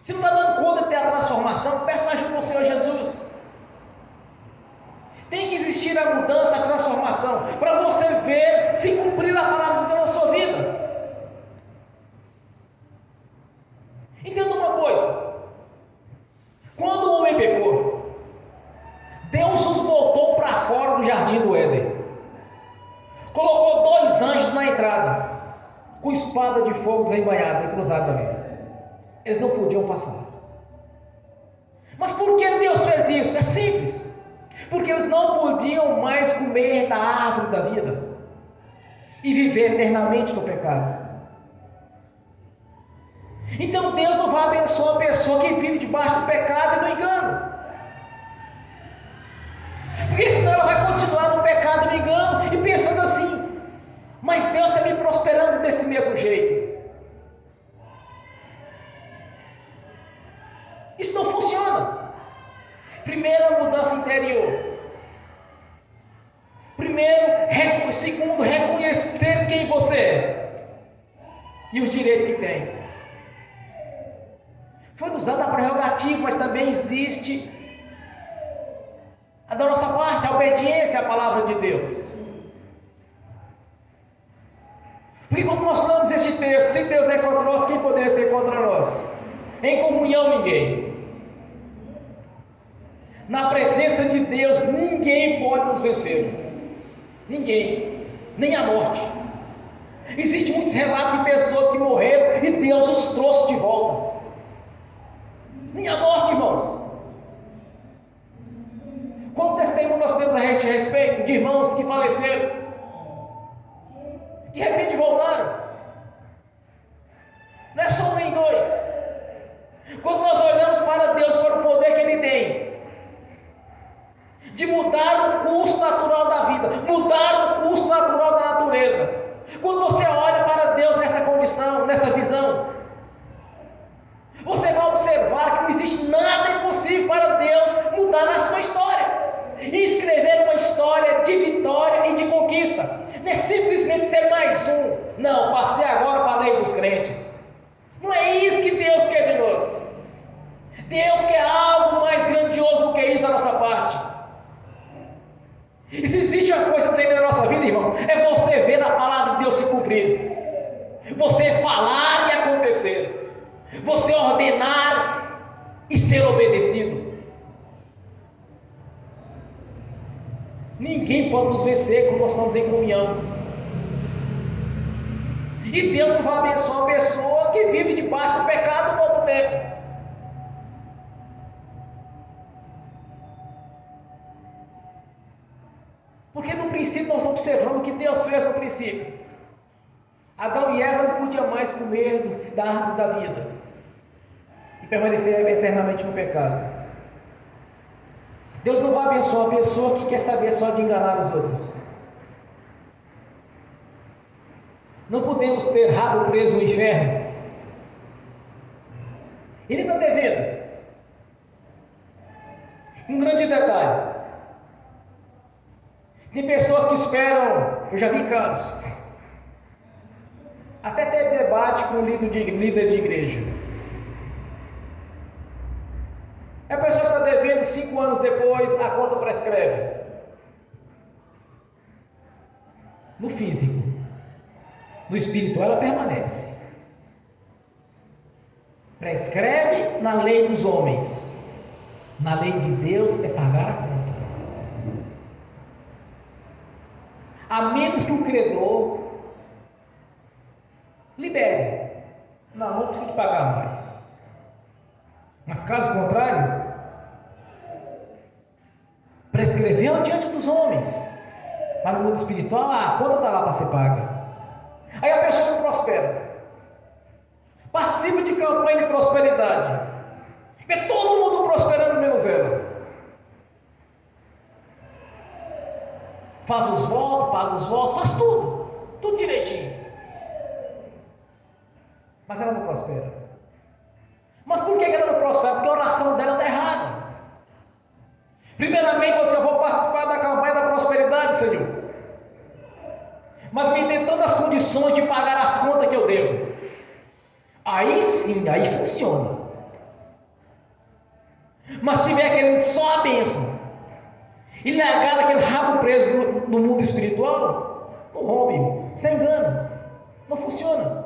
Se não está dando conta de ter a transformação, peça ajuda ao Senhor Jesus. Tem que existir a mudança, a transformação, para você ver se cumprir a palavra de Deus na sua vida. Entenda uma coisa: quando o homem pecou, Deus os botou para fora do jardim do Éden, colocou 2 anjos na entrada, com espada de fogo desembainhada e cruzada também. Eles não podiam passar. Mas por que Deus fez isso? É simples: porque eles não podiam mais comer da árvore da vida e viver eternamente no pecado. Então Deus não vai abençoar a pessoa que vive debaixo do pecado e no engano, porque senão ela vai continuar no pecado e no engano e pensando assim: mas Deus está me prosperando desse mesmo jeito. Isso não funciona. Primeiro, a mudança interior. Segundo, reconhecer quem você é e os direitos que tem. Foi usada a prerrogativa, mas também existe a da nossa parte, a obediência à palavra de Deus. Porque quando nós lemos este texto: se Deus é contra nós, quem poderia ser contra nós? Em comunhão, ninguém. Na presença de Deus, ninguém pode nos vencer. Ninguém, nem a morte. Existem muitos relatos de pessoas que morreram e Deus os trouxe de volta. Nem a morte, irmãos. Quanto testemunho nós temos a este respeito de irmãos que faleceram, de repente voltaram? Não é só 1 nem 2. Quando nós olhamos para Deus, para o poder que Ele tem de mudar o curso natural da vida, mudar o curso natural da natureza. Quando você olha para Deus nessa condição, nessa visão, você vai observar que não existe nada impossível para Deus mudar na sua história e escrever uma história de vitória e de conquista. Não é simplesmente ser mais um. Não, passei agora para a lei dos crentes. Não é isso que Deus quer de nós. Deus quer algo mais grandioso do que isso da nossa parte. E se existe uma coisa tremenda na nossa vida, irmãos, é você ver a palavra de Deus se cumprir, você falar e acontecer, você ordenar e ser obedecido. Ninguém pode nos vencer quando nós estamos em comunhão. E Deus não vai abençoar uma pessoa que vive debaixo do pecado todo o tempo. Porque no princípio nós não observando o que Deus fez no princípio. Adão e Eva não podiam mais comer da árvore da vida e permanecer eternamente no pecado. Deus não vai abençoar a pessoa que quer saber só de enganar os outros. Não podemos ter rabo preso no inferno. Ele está devendo. Um grande detalhe. Tem pessoas que esperam, eu já vi casos, até ter debate com o líder de igreja. A pessoa está devendo 5 anos depois, a conta prescreve. No físico, no espiritual ela permanece. Prescreve na lei dos homens. Na lei de Deus é pagar a conta. A menos que o credor libere. Não precisa pagar mais. Mas caso contrário, prescreveu diante dos homens. Mas no mundo espiritual, a conta está lá para ser paga. Aí a pessoa não prospera. Participa de campanha de prosperidade. Vê todo mundo prosperando menos ela. Faz os votos, paga os votos, faz tudo direitinho. Mas ela não prospera. Mas por que ela não prospera? Porque a oração dela está errada. Primeiramente, eu vou participar da campanha da prosperidade, Senhor. Mas me dê todas as condições de pagar as contas que eu devo. Aí sim, aí funciona. Mas se estiver querendo só a bênção e largar aquele rabo preso no mundo espiritual, não rompe, irmãos. Sem engano. Não funciona.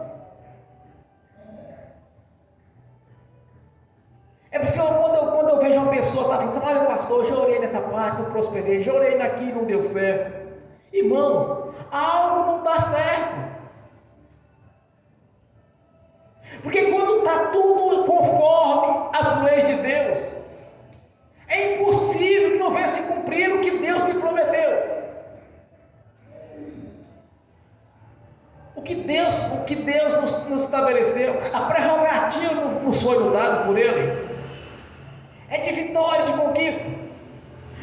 É por isso que quando eu vejo uma pessoa que está falando, olha pastor, eu já orei nessa parte, não prosperei, já orei naquilo, não deu certo. Irmãos, algo não está certo. Porque quando está tudo conforme as leis de Deus, é impossível que não venha se cumprir o que Deus lhe prometeu. O que Deus nos estabeleceu, a prerrogativa nos foi dada por Ele, é de vitória, de conquista.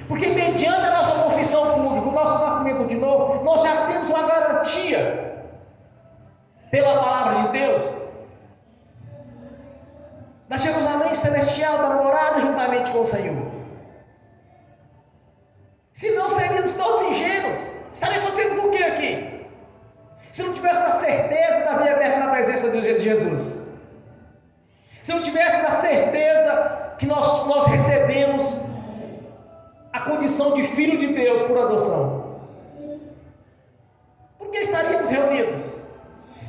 Porque mediante a nossa confissão pública, o nosso nascimento de novo, nós já temos uma garantia pela palavra de Deus da Jerusalém celestial, da morada juntamente com o Senhor. Se não, seríamos todos ingênuos. Fazendo o que aqui? Se não tivéssemos a certeza da vida eterna na presença de Jesus. Se não tivéssemos a certeza que nós recebemos a condição de filho de Deus por adoção. Por que estaríamos reunidos?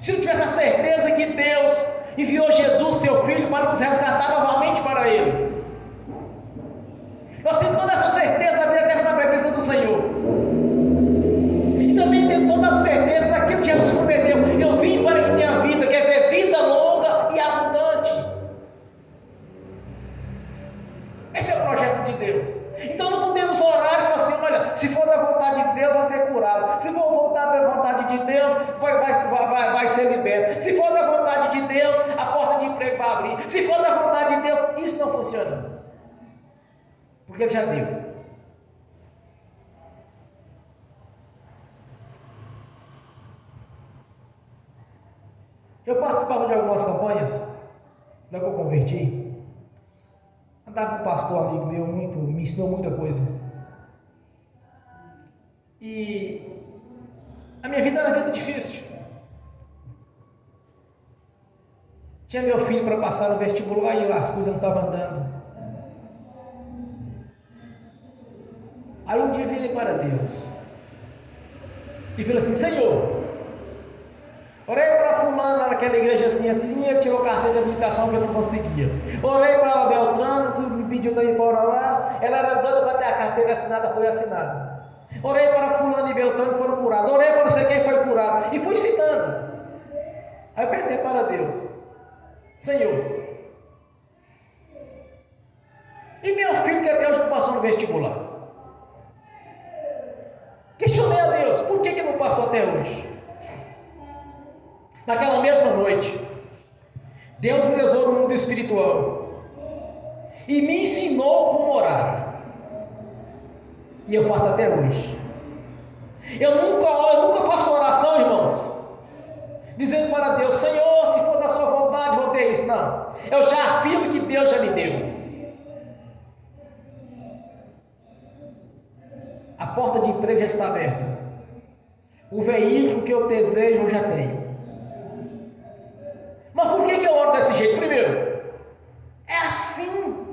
Se não tivesse a certeza que Deus enviou Jesus, seu Filho, para nos resgatar novamente para Ele. Nós temos toda essa certeza da vida eterna na presença do Senhor. E também temos toda a certeza daquilo que Jesus prometeu. Eu vim para que tenha vida, quer dizer, vida longa e abundante. Esse é o projeto de Deus. Então não podemos orar e falar assim, olha, se for da vontade de Deus, vai ser curado. Se for voltar da vontade de Deus, vai ser liberto. Se for da vontade de Deus, a porta de emprego vai abrir. Se for da vontade de Deus, isso não funciona. Porque Ele já deu. Eu participava de algumas campanhas, logo que eu converti. Andava com um pastor amigo meu, me ensinou muita coisa. E a minha vida era uma vida difícil. Tinha meu filho para passar no vestibular e as coisas não estavam andando. Aí um dia eu virei para Deus e falei assim, Senhor, orei para fulano lá naquela igreja assim, ele tirou carteira de habilitação que eu não conseguia. Orei para a Beltrano, que me pediu para ir embora lá, ela era doida para ter a carteira assinada, foi assinada. Orei para fulano e Beltrano, foram curados. Orei para não sei quem, foi curado. E fui citando. Aí eu perguntei para Deus, Senhor, e meu filho que até hoje não passou no vestibular? Questionei a Deus, por que não passou até hoje? Naquela mesma noite, Deus me levou no mundo espiritual e me ensinou como orar. E eu faço até hoje. Eu nunca faço oração, irmãos, dizendo para Deus: Senhor, se for da sua vontade, vou ter isso. Não, eu já afirmo que Deus já me deu. A porta de emprego já está aberta. O veículo que eu desejo eu já tenho. Mas por que eu oro desse jeito? Primeiro, é assim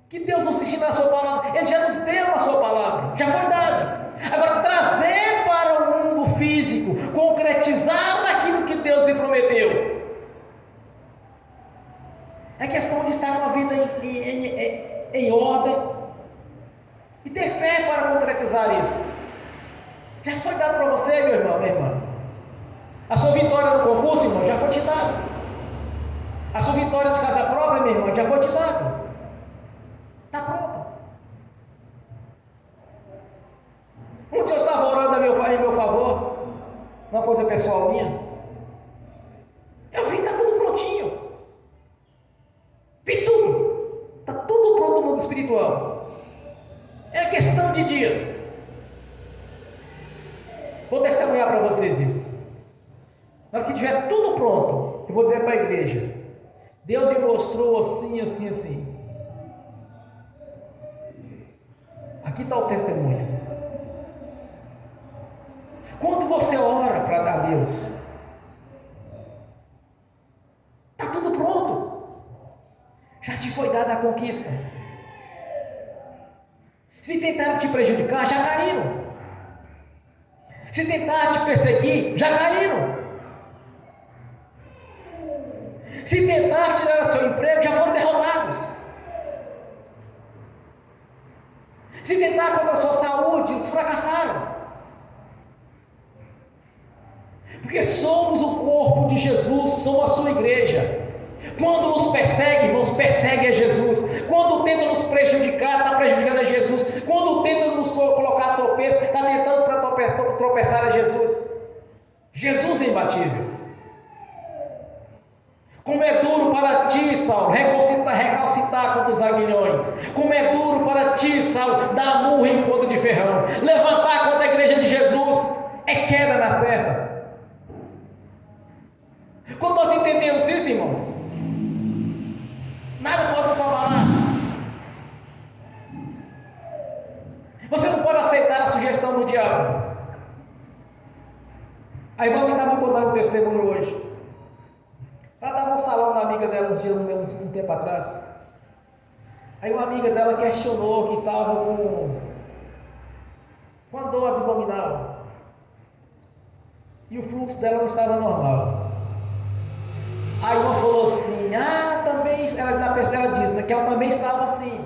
que Deus nos ensina a sua palavra. Ele já nos deu a sua palavra, já foi dada. Agora, trazer para o mundo físico, concretizar naquilo que Deus lhe prometeu, é questão de estar com a vida em ordem e ter fé para concretizar isso. Já foi dado para você, meu irmão, minha irmã. A sua vitória no concurso, irmão, já foi te dada. A sua vitória de casa própria, minha irmã, já foi te dada. Está pronta. Um dia eu estava orando em meu favor, uma coisa pessoal minha. Eu vi, está tudo prontinho. Vi tudo. Está tudo pronto no mundo espiritual. É questão de dias. Vou testemunhar para vocês isso. Na hora que tiver tudo pronto, eu vou dizer para a igreja: Deus me mostrou assim, assim, assim. Aqui está o testemunho. Quando você ora para Deus, está tudo pronto. Já te foi dada a conquista. Se tentaram te prejudicar, já caíram. Se tentar te perseguir, já caíram. Se tentar tirar o seu emprego, já foram derrotados. Se tentar contra a sua saúde, eles fracassaram. Porque somos o corpo de Jesus, somos a sua igreja. Quando nos persegue, nos persegue a Jesus. Quando tenta nos prejudicar, está prejudicando a Jesus. Quando tenta nos colocar a tropeço, está tentando para tropeçar a Jesus. Jesus é imbatível. Como é duro para ti, Saulo, recalcitar contra os aguilhões. Como é duro para ti, Saulo, dar murro em ponta de ferrão. Levantar contra a igreja de Jesus é queda na certa. Quando nós entendemos isso, irmãos, nada pode nos salvar nada. Você não pode aceitar a sugestão do diabo. A irmã me estava me contando um testemunho hoje. Ela estava no salão da amiga dela um tempo atrás. Aí uma amiga dela questionou que estava com a dor abdominal. E o fluxo dela não estava normal. Aí uma falou assim: também, ela disse que ela também estava assim.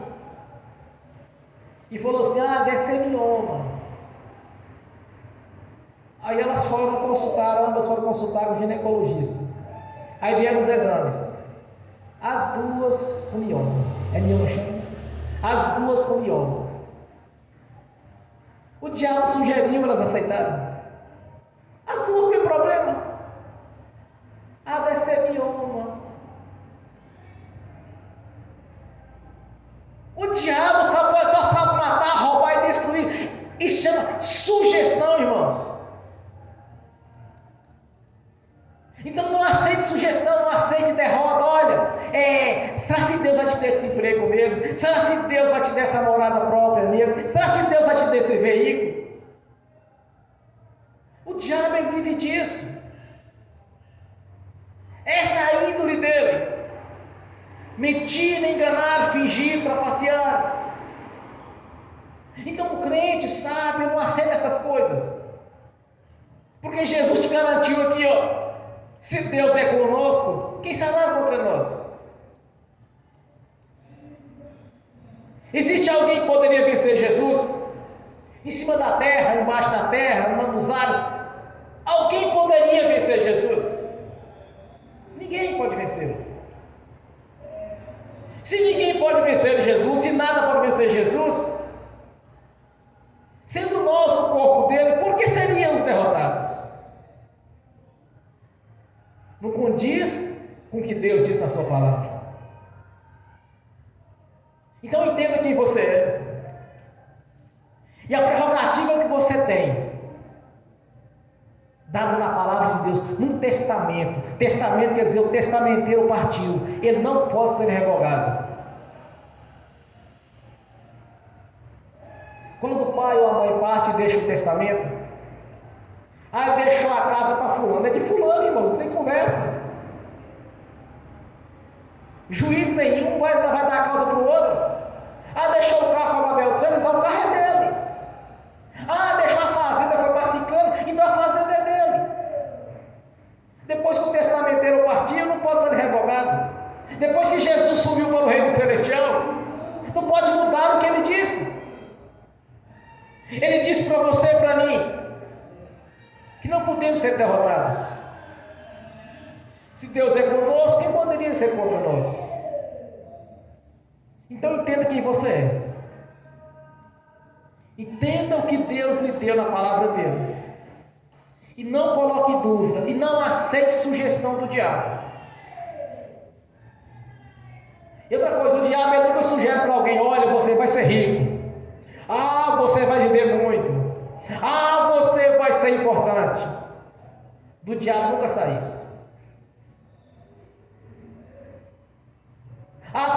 E falou assim: deve ser mioma. Aí elas foram consultar, ambas foram consultar o ginecologista. Aí vieram os exames. As duas com mioma. É mioma chama? As duas com mioma. O diabo sugeriu, elas aceitaram. As duas têm problema. Deve ser mioma. O diabo só sabe matar, roubar e destruir. Isso chama sugestão, irmãos. Então não aceite sugestão, não aceite derrota. Olha, será se Deus vai te dar esse emprego mesmo? Será se Deus vai te dar essa morada própria mesmo? Será se Deus vai te dar esse veículo? O diabo ele vive disso. Essa é a índole dele. Mentir, enganar, fingir, trapacear. Então o crente sabe, não aceita essas coisas. Porque Jesus te garantiu aqui, se Deus é conosco, quem será contra nós? Existe alguém que poderia vencer Jesus? Em cima da terra, embaixo da terra, nos ares? Alguém poderia vencer Jesus? Ninguém pode vencê-lo. Se ninguém pode vencer Jesus, se nada pode vencer Jesus, sendo nós o corpo dele, condiz com o que Deus diz na sua palavra. Então entenda quem você é. E a prerrogativa que você tem, dado na palavra de Deus, num testamento. Testamento quer dizer o testamenteiro partiu. Ele não pode ser revogado. Quando o pai ou a mãe parte e deixa o testamento, deixou a casa para fulano. É de fulano, irmãos, não tem conversa. Juiz nenhum vai dar a causa para o outro. Deixou o carro para Beltrano, então o carro é dele. Deixou a fazenda, foi para Ciclano, então a fazenda é dele. Depois que o testamenteiro partiu, não pode ser revogado. Depois que Jesus subiu para o reino celestial, não pode mudar o que ele disse. Ele disse para você e para mim que não podemos ser derrotados. Se Deus é conosco, quem poderia ser contra nós? Então entenda quem você é. Entenda o que Deus lhe deu na palavra dele. E não coloque dúvida. E não aceite sugestão do diabo. E outra coisa, o diabo ele nunca sugere para alguém: olha, você vai ser rico. Você vai viver muito. Você vai ser importante. Do diabo nunca sai isso.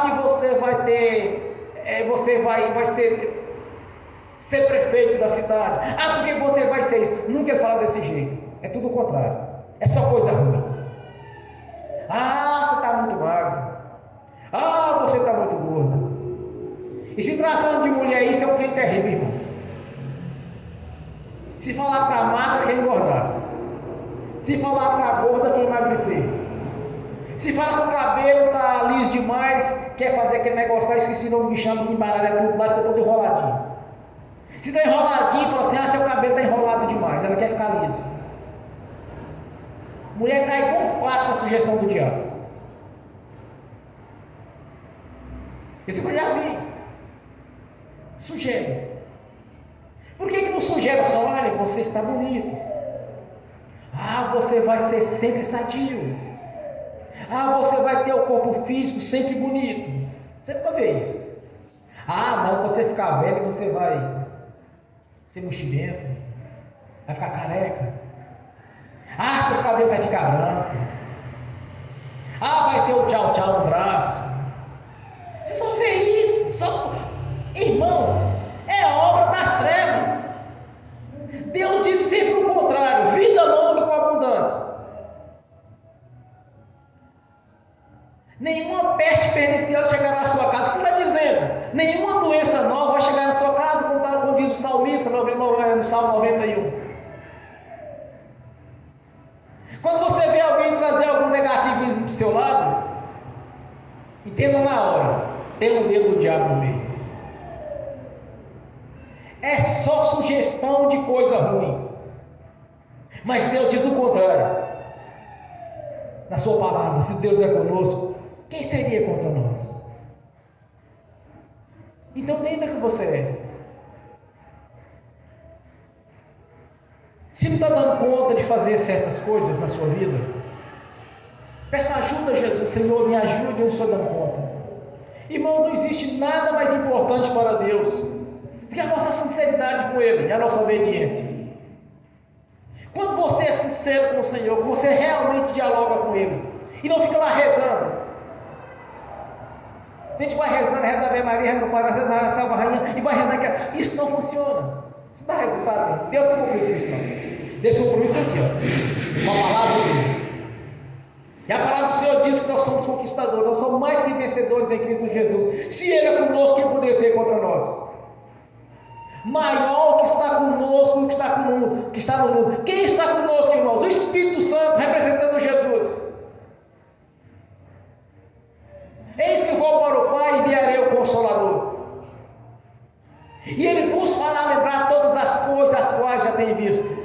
Que você vai ter, você vai ser prefeito da cidade. Porque você vai ser isso. Nunca ele fala desse jeito. É tudo o contrário. É só coisa ruim. Você está muito magro. Você está muito gordo. E se tratando de mulher, isso é um trem terrível, irmãos. Se falar que está magra, quer engordar. Se falar que está gorda, quer emagrecer. Se falar que o cabelo está liso demais, quer fazer aquele negócio lá, esqueci o nome do bichão que embaralha tudo lá, fica todo enroladinho. Se está enroladinho, fala assim: seu cabelo está enrolado demais, ela quer ficar liso. Mulher cai com 4 na sugestão do diabo. Isso eu já vi. Sugere. Por que não sugere só: olha, você está bonito. Você vai ser sempre sadio. Você vai ter o corpo físico sempre bonito. Você nunca vê isso. Não, quando você ficar velho, você vai ser mochilento, vai ficar careca. Seus cabelos vai ficar branco. Vai ter o tchau no braço. Você só vê isso. Irmãos, é obra das trevas. Deus diz sempre o contrário: vida longa com abundância. Nenhuma peste perniciosa chegará à sua casa. O que está dizendo? Nenhuma doença nova vai chegar na sua casa, como diz o salmista no Salmo 91. Quando você vê alguém trazer algum negativismo para o seu lado, entenda na hora: tem um dedo do diabo no meio. É só sugestão de coisa ruim. Mas Deus diz o contrário. Na sua palavra: se Deus é conosco, quem seria contra nós? Então entenda que você é. Se não está dando conta de fazer certas coisas na sua vida, peça ajuda a Jesus. Senhor, me ajude, eu não estou dando conta. Irmãos, não existe nada mais importante para Deus do que a nossa sinceridade com Ele e a nossa obediência. Quando você é sincero com o Senhor, você realmente dialoga com Ele e não fica lá rezando. A gente vai rezando, reza a Ave Maria, reza o Pai, reza a Salva Rainha e vai rezando. Isso não funciona. Isso dá resultado. Deus não compromisso com isso não. Deus tem compromisso aqui, com a palavra dele. E a palavra do Senhor diz que nós somos conquistadores, nós somos mais que vencedores em Cristo Jesus. Se Ele é conosco, quem poderia ser contra nós? Maior que está conosco, que está no mundo. Quem está conosco, irmãos? O Espírito Santo, representando Jesus. Eis que vou para o Pai e enviarei o Consolador. E Ele vos fará lembrar todas as coisas as quais já tem visto.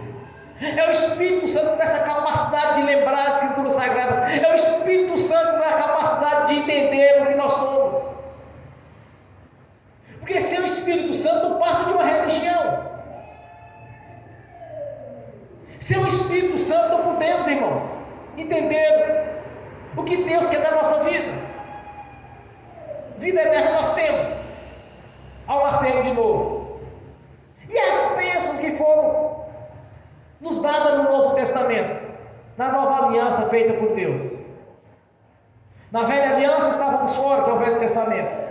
É o Espírito Santo com essa capacidade de lembrar as Escrituras Sagradas. É o Espírito Santo com a capacidade de entender o que nós somos. Porque sem o Espírito Santo não passa de uma religião. Sem o Espírito Santo não podemos, irmãos, entender O que Deus quer da nossa vida? Vida eterna nós temos ao nascer de novo. E as bênçãos que foram nos dadas no Novo Testamento, na nova aliança feita por Deus. Na velha aliança estávamos fora, que é o Velho Testamento.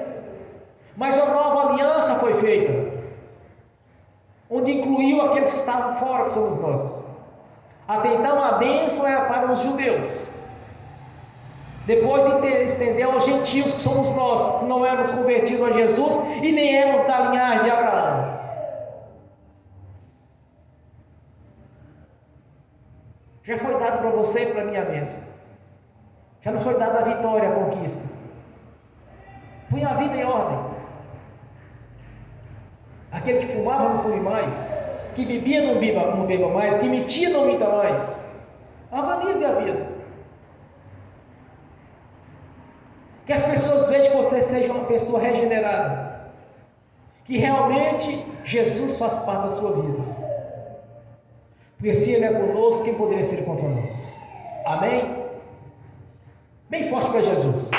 Mas a nova aliança foi feita, onde incluiu aqueles que estavam fora, que somos nós. Até então a bênção era para os judeus. Depois estendeu aos gentios, que somos nós, que não éramos convertidos a Jesus e nem éramos da linhagem de Abraão. Já foi dado para você e para mim a bênção. Já nos foi dada a vitória, a conquista. Põe a vida em ordem. Aquele que fumava não fume mais, que bebia não beba mais, que mentia não minta mais. Organize a vida. Que as pessoas vejam que você seja uma pessoa regenerada, que realmente Jesus faz parte da sua vida. Porque se Ele é conosco, quem poderia ser contra nós? Amém? Bem forte para Jesus.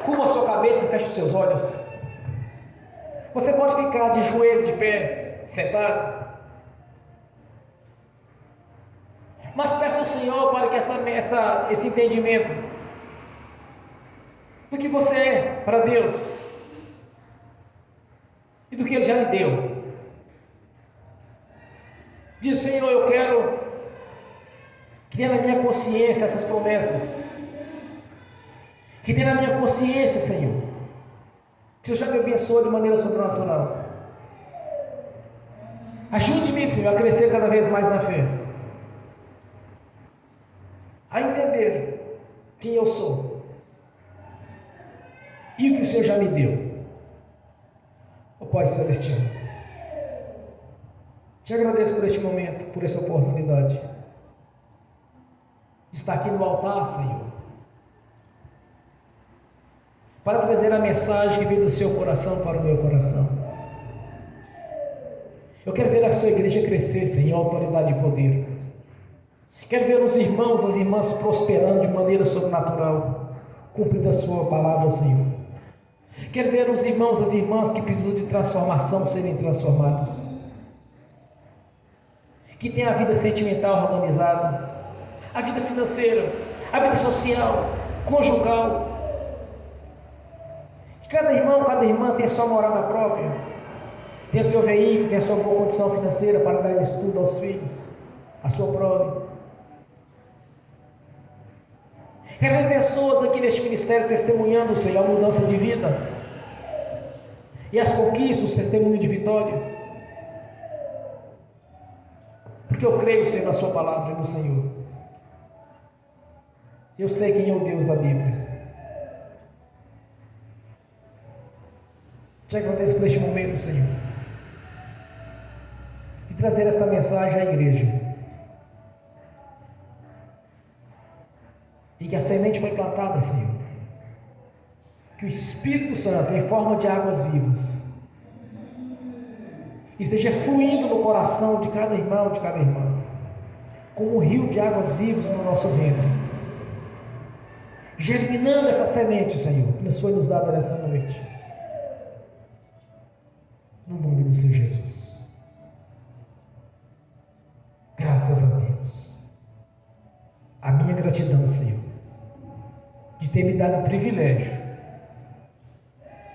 Curva a sua cabeça e feche os seus olhos. Você pode ficar de joelho, de pé, sentado. Mas peça ao Senhor para que esse entendimento do que você é para Deus e do que Ele já lhe deu. Diz: Senhor, eu quero que tenha na minha consciência essas promessas. Que tenha na minha consciência, Senhor, que o Senhor já me abençoou de maneira sobrenatural. Ajude-me, Senhor, a crescer cada vez mais na fé, a entender quem eu sou e o que o Senhor já me deu. Ó Pai Celestial, te agradeço por este momento, por essa oportunidade de estar aqui no altar, Senhor, para trazer a mensagem que vem do seu coração para o meu coração. Eu quero ver a sua igreja crescer, Senhor, em autoridade e poder. Quero ver os irmãos, as irmãs prosperando de maneira sobrenatural, cumprindo a sua palavra, Senhor. Quero ver os irmãos, as irmãs que precisam de transformação serem transformados. Que tem a vida sentimental organizada, a vida financeira, a vida social, conjugal. Que cada irmão, cada irmã tenha sua morada própria, tenha seu veículo, tenha sua boa condição financeira para dar estudo aos filhos, a sua prole. Quero ver pessoas aqui neste ministério testemunhando, Senhor, a mudança de vida e as conquistas, os testemunhos de vitória. Porque eu creio, Senhor, na sua palavra e no Senhor. Eu sei quem é o Deus da Bíblia. Te agradeço por este momento, Senhor, e trazer esta mensagem à igreja. E que a semente foi plantada, Senhor. Que o Espírito Santo, em forma de águas vivas, esteja fluindo no coração de cada irmão, de cada irmã, como um rio de águas vivas no nosso ventre, germinando essa semente, Senhor, que nos foi nos dada nesta noite. No nome do Senhor Jesus. Graças a Deus. A minha gratidão, Senhor, de ter me dado o privilégio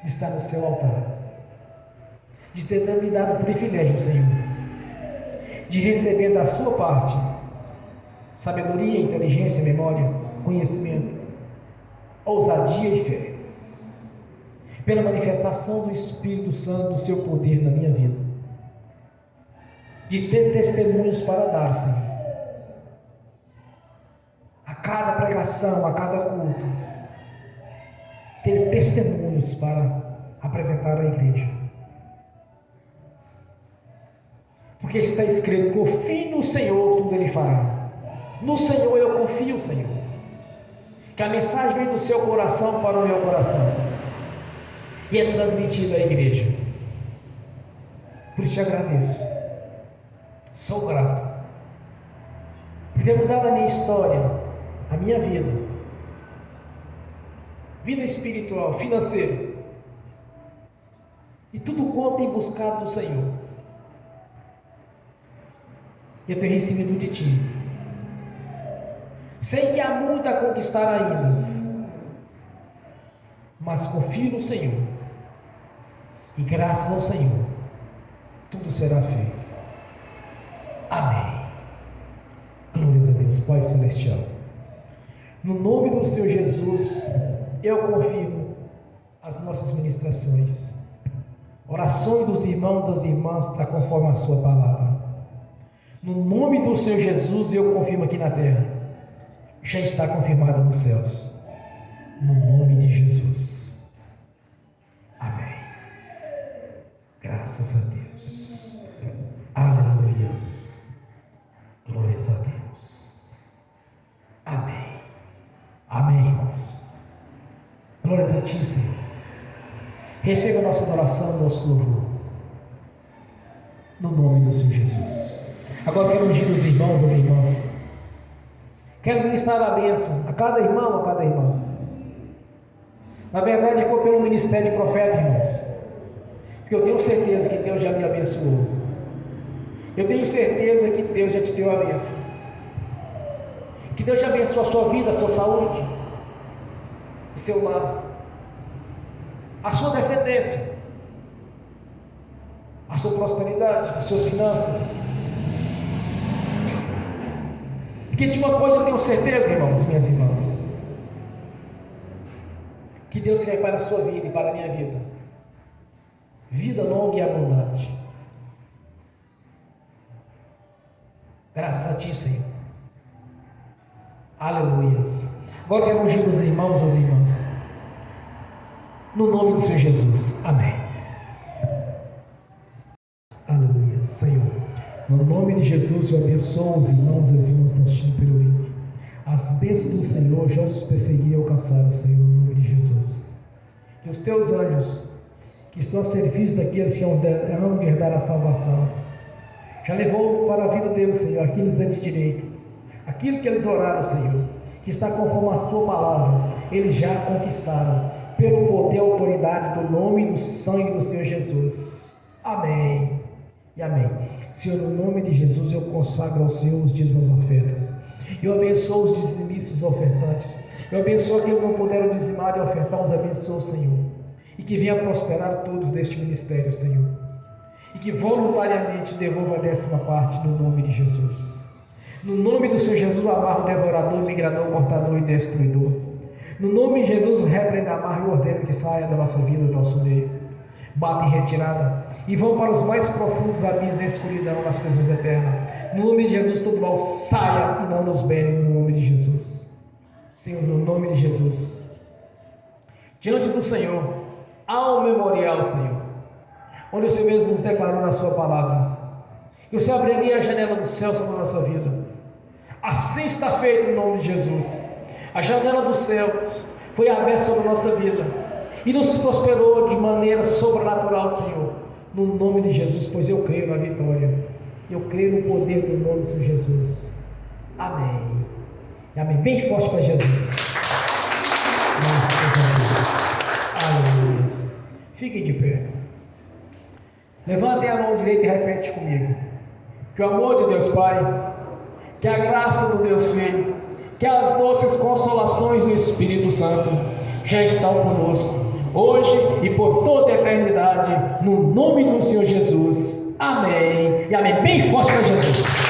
de estar no seu altar, de ter me dado o privilégio, Senhor, de receber da sua parte sabedoria, inteligência, memória, conhecimento, ousadia e fé, pela manifestação do Espírito Santo, do seu poder na minha vida, de ter testemunhos para dar, Senhor, a cada pregação, a cada culto, ter testemunhos para apresentar à igreja, porque está escrito: confie no Senhor, tudo Ele fará. No Senhor eu confio, Senhor, que a mensagem vem do seu coração para o meu coração e é transmitida à igreja. Por isso te agradeço, sou grato ter mudado a minha história, a minha vida, vida espiritual, financeira, e tudo quanto tem buscado do Senhor. Eu tenho recebido de Ti. Sei que há muito a conquistar ainda, mas confio no Senhor, e graças ao Senhor, tudo será feito. Amém. Glórias a Deus, Pai Celestial. No nome do Senhor Jesus, eu confirmo as nossas ministrações, orações dos irmãos e das irmãs, está conforme a sua palavra. No nome do Senhor Jesus, eu confirmo aqui na terra, já está confirmado nos céus. No nome de Jesus. Amém. Graças a Deus. Aleluia. Glórias a Deus. Amém. Amém, irmãos. Glórias a Ti, Senhor. Receba a nossa adoração, nosso louvor, no nome do Senhor Jesus. Agora quero ungir os irmãos e as irmãs. Quero ministrar a bênção a cada irmão, a cada irmã. Na verdade, foi pelo ministério de profeta, irmãos, porque eu tenho certeza que Deus já me abençoou. Eu tenho certeza que Deus já te deu a bênção. Que Deus já abençoou a sua vida, a sua saúde, o seu lar, a sua descendência, a sua prosperidade, as suas finanças. Porque de uma coisa eu tenho certeza, irmãos, minhas irmãs, que Deus quer para a sua vida e para a minha vida, vida longa e abundante. Graças a Ti, Senhor. Aleluias. Agora quero ungir os irmãos e as irmãs, no nome do Senhor Jesus. Amém. Aleluia. Senhor, no nome de Jesus, eu abençoo os irmãos e as irmãs que estão assistindo pelo link. As bênçãos do Senhor já os persegui e alcançaram, Senhor, no nome de Jesus. Que os Teus anjos, que estão a serviço daqueles que hão de herdar a salvação, já levou para a vida deles, Senhor, aquilo que eles de direito, aquilo que eles oraram, Senhor, que está conforme a Tua palavra, eles já conquistaram, pelo poder e autoridade do nome e do sangue do Senhor Jesus. Amém e amém. Senhor, no nome de Jesus, eu consagro ao Senhor os dízimos e ofertas. Eu abençoo os dizimistas e ofertantes. Eu abençoo aqueles que não puderam dizimar e ofertar, os abençoo, Senhor. E que venha prosperar todos deste ministério, Senhor. E que voluntariamente devolva a 10ª parte no nome de Jesus. No nome do Senhor Jesus, eu amarro o devorador, migrador, cortador e destruidor. No nome de Jesus, o repreenda, amarro e ordeno que saia da nossa vida, do nosso meio. Bata em retirada e vão para os mais profundos abismos da escuridão, nas prisões eternas. No nome de Jesus, todo mal saia e não nos bene, no nome de Jesus. Senhor, no nome de Jesus, diante do Senhor há um memorial, Senhor, onde o Senhor mesmo nos declarou na Sua palavra que o Senhor abriria a janela do céu sobre a nossa vida. Assim está feito, no nome de Jesus. A janela dos céus foi aberta sobre a nossa vida e nos prosperou de maneira sobrenatural, Senhor, no nome de Jesus, pois eu creio na vitória, eu creio no poder do nome do Senhor Jesus. Amém. Amém. Bem forte para Jesus. Graças a Deus. Aleluia. Fiquem de pé. Levantem a mão direita e repete comigo. Que o amor de Deus Pai, que a graça do Deus Filho, que as doces consolações do Espírito Santo já estão conosco, hoje e por toda a eternidade, no nome do Senhor Jesus. Amém e amém. Bem forte para Jesus.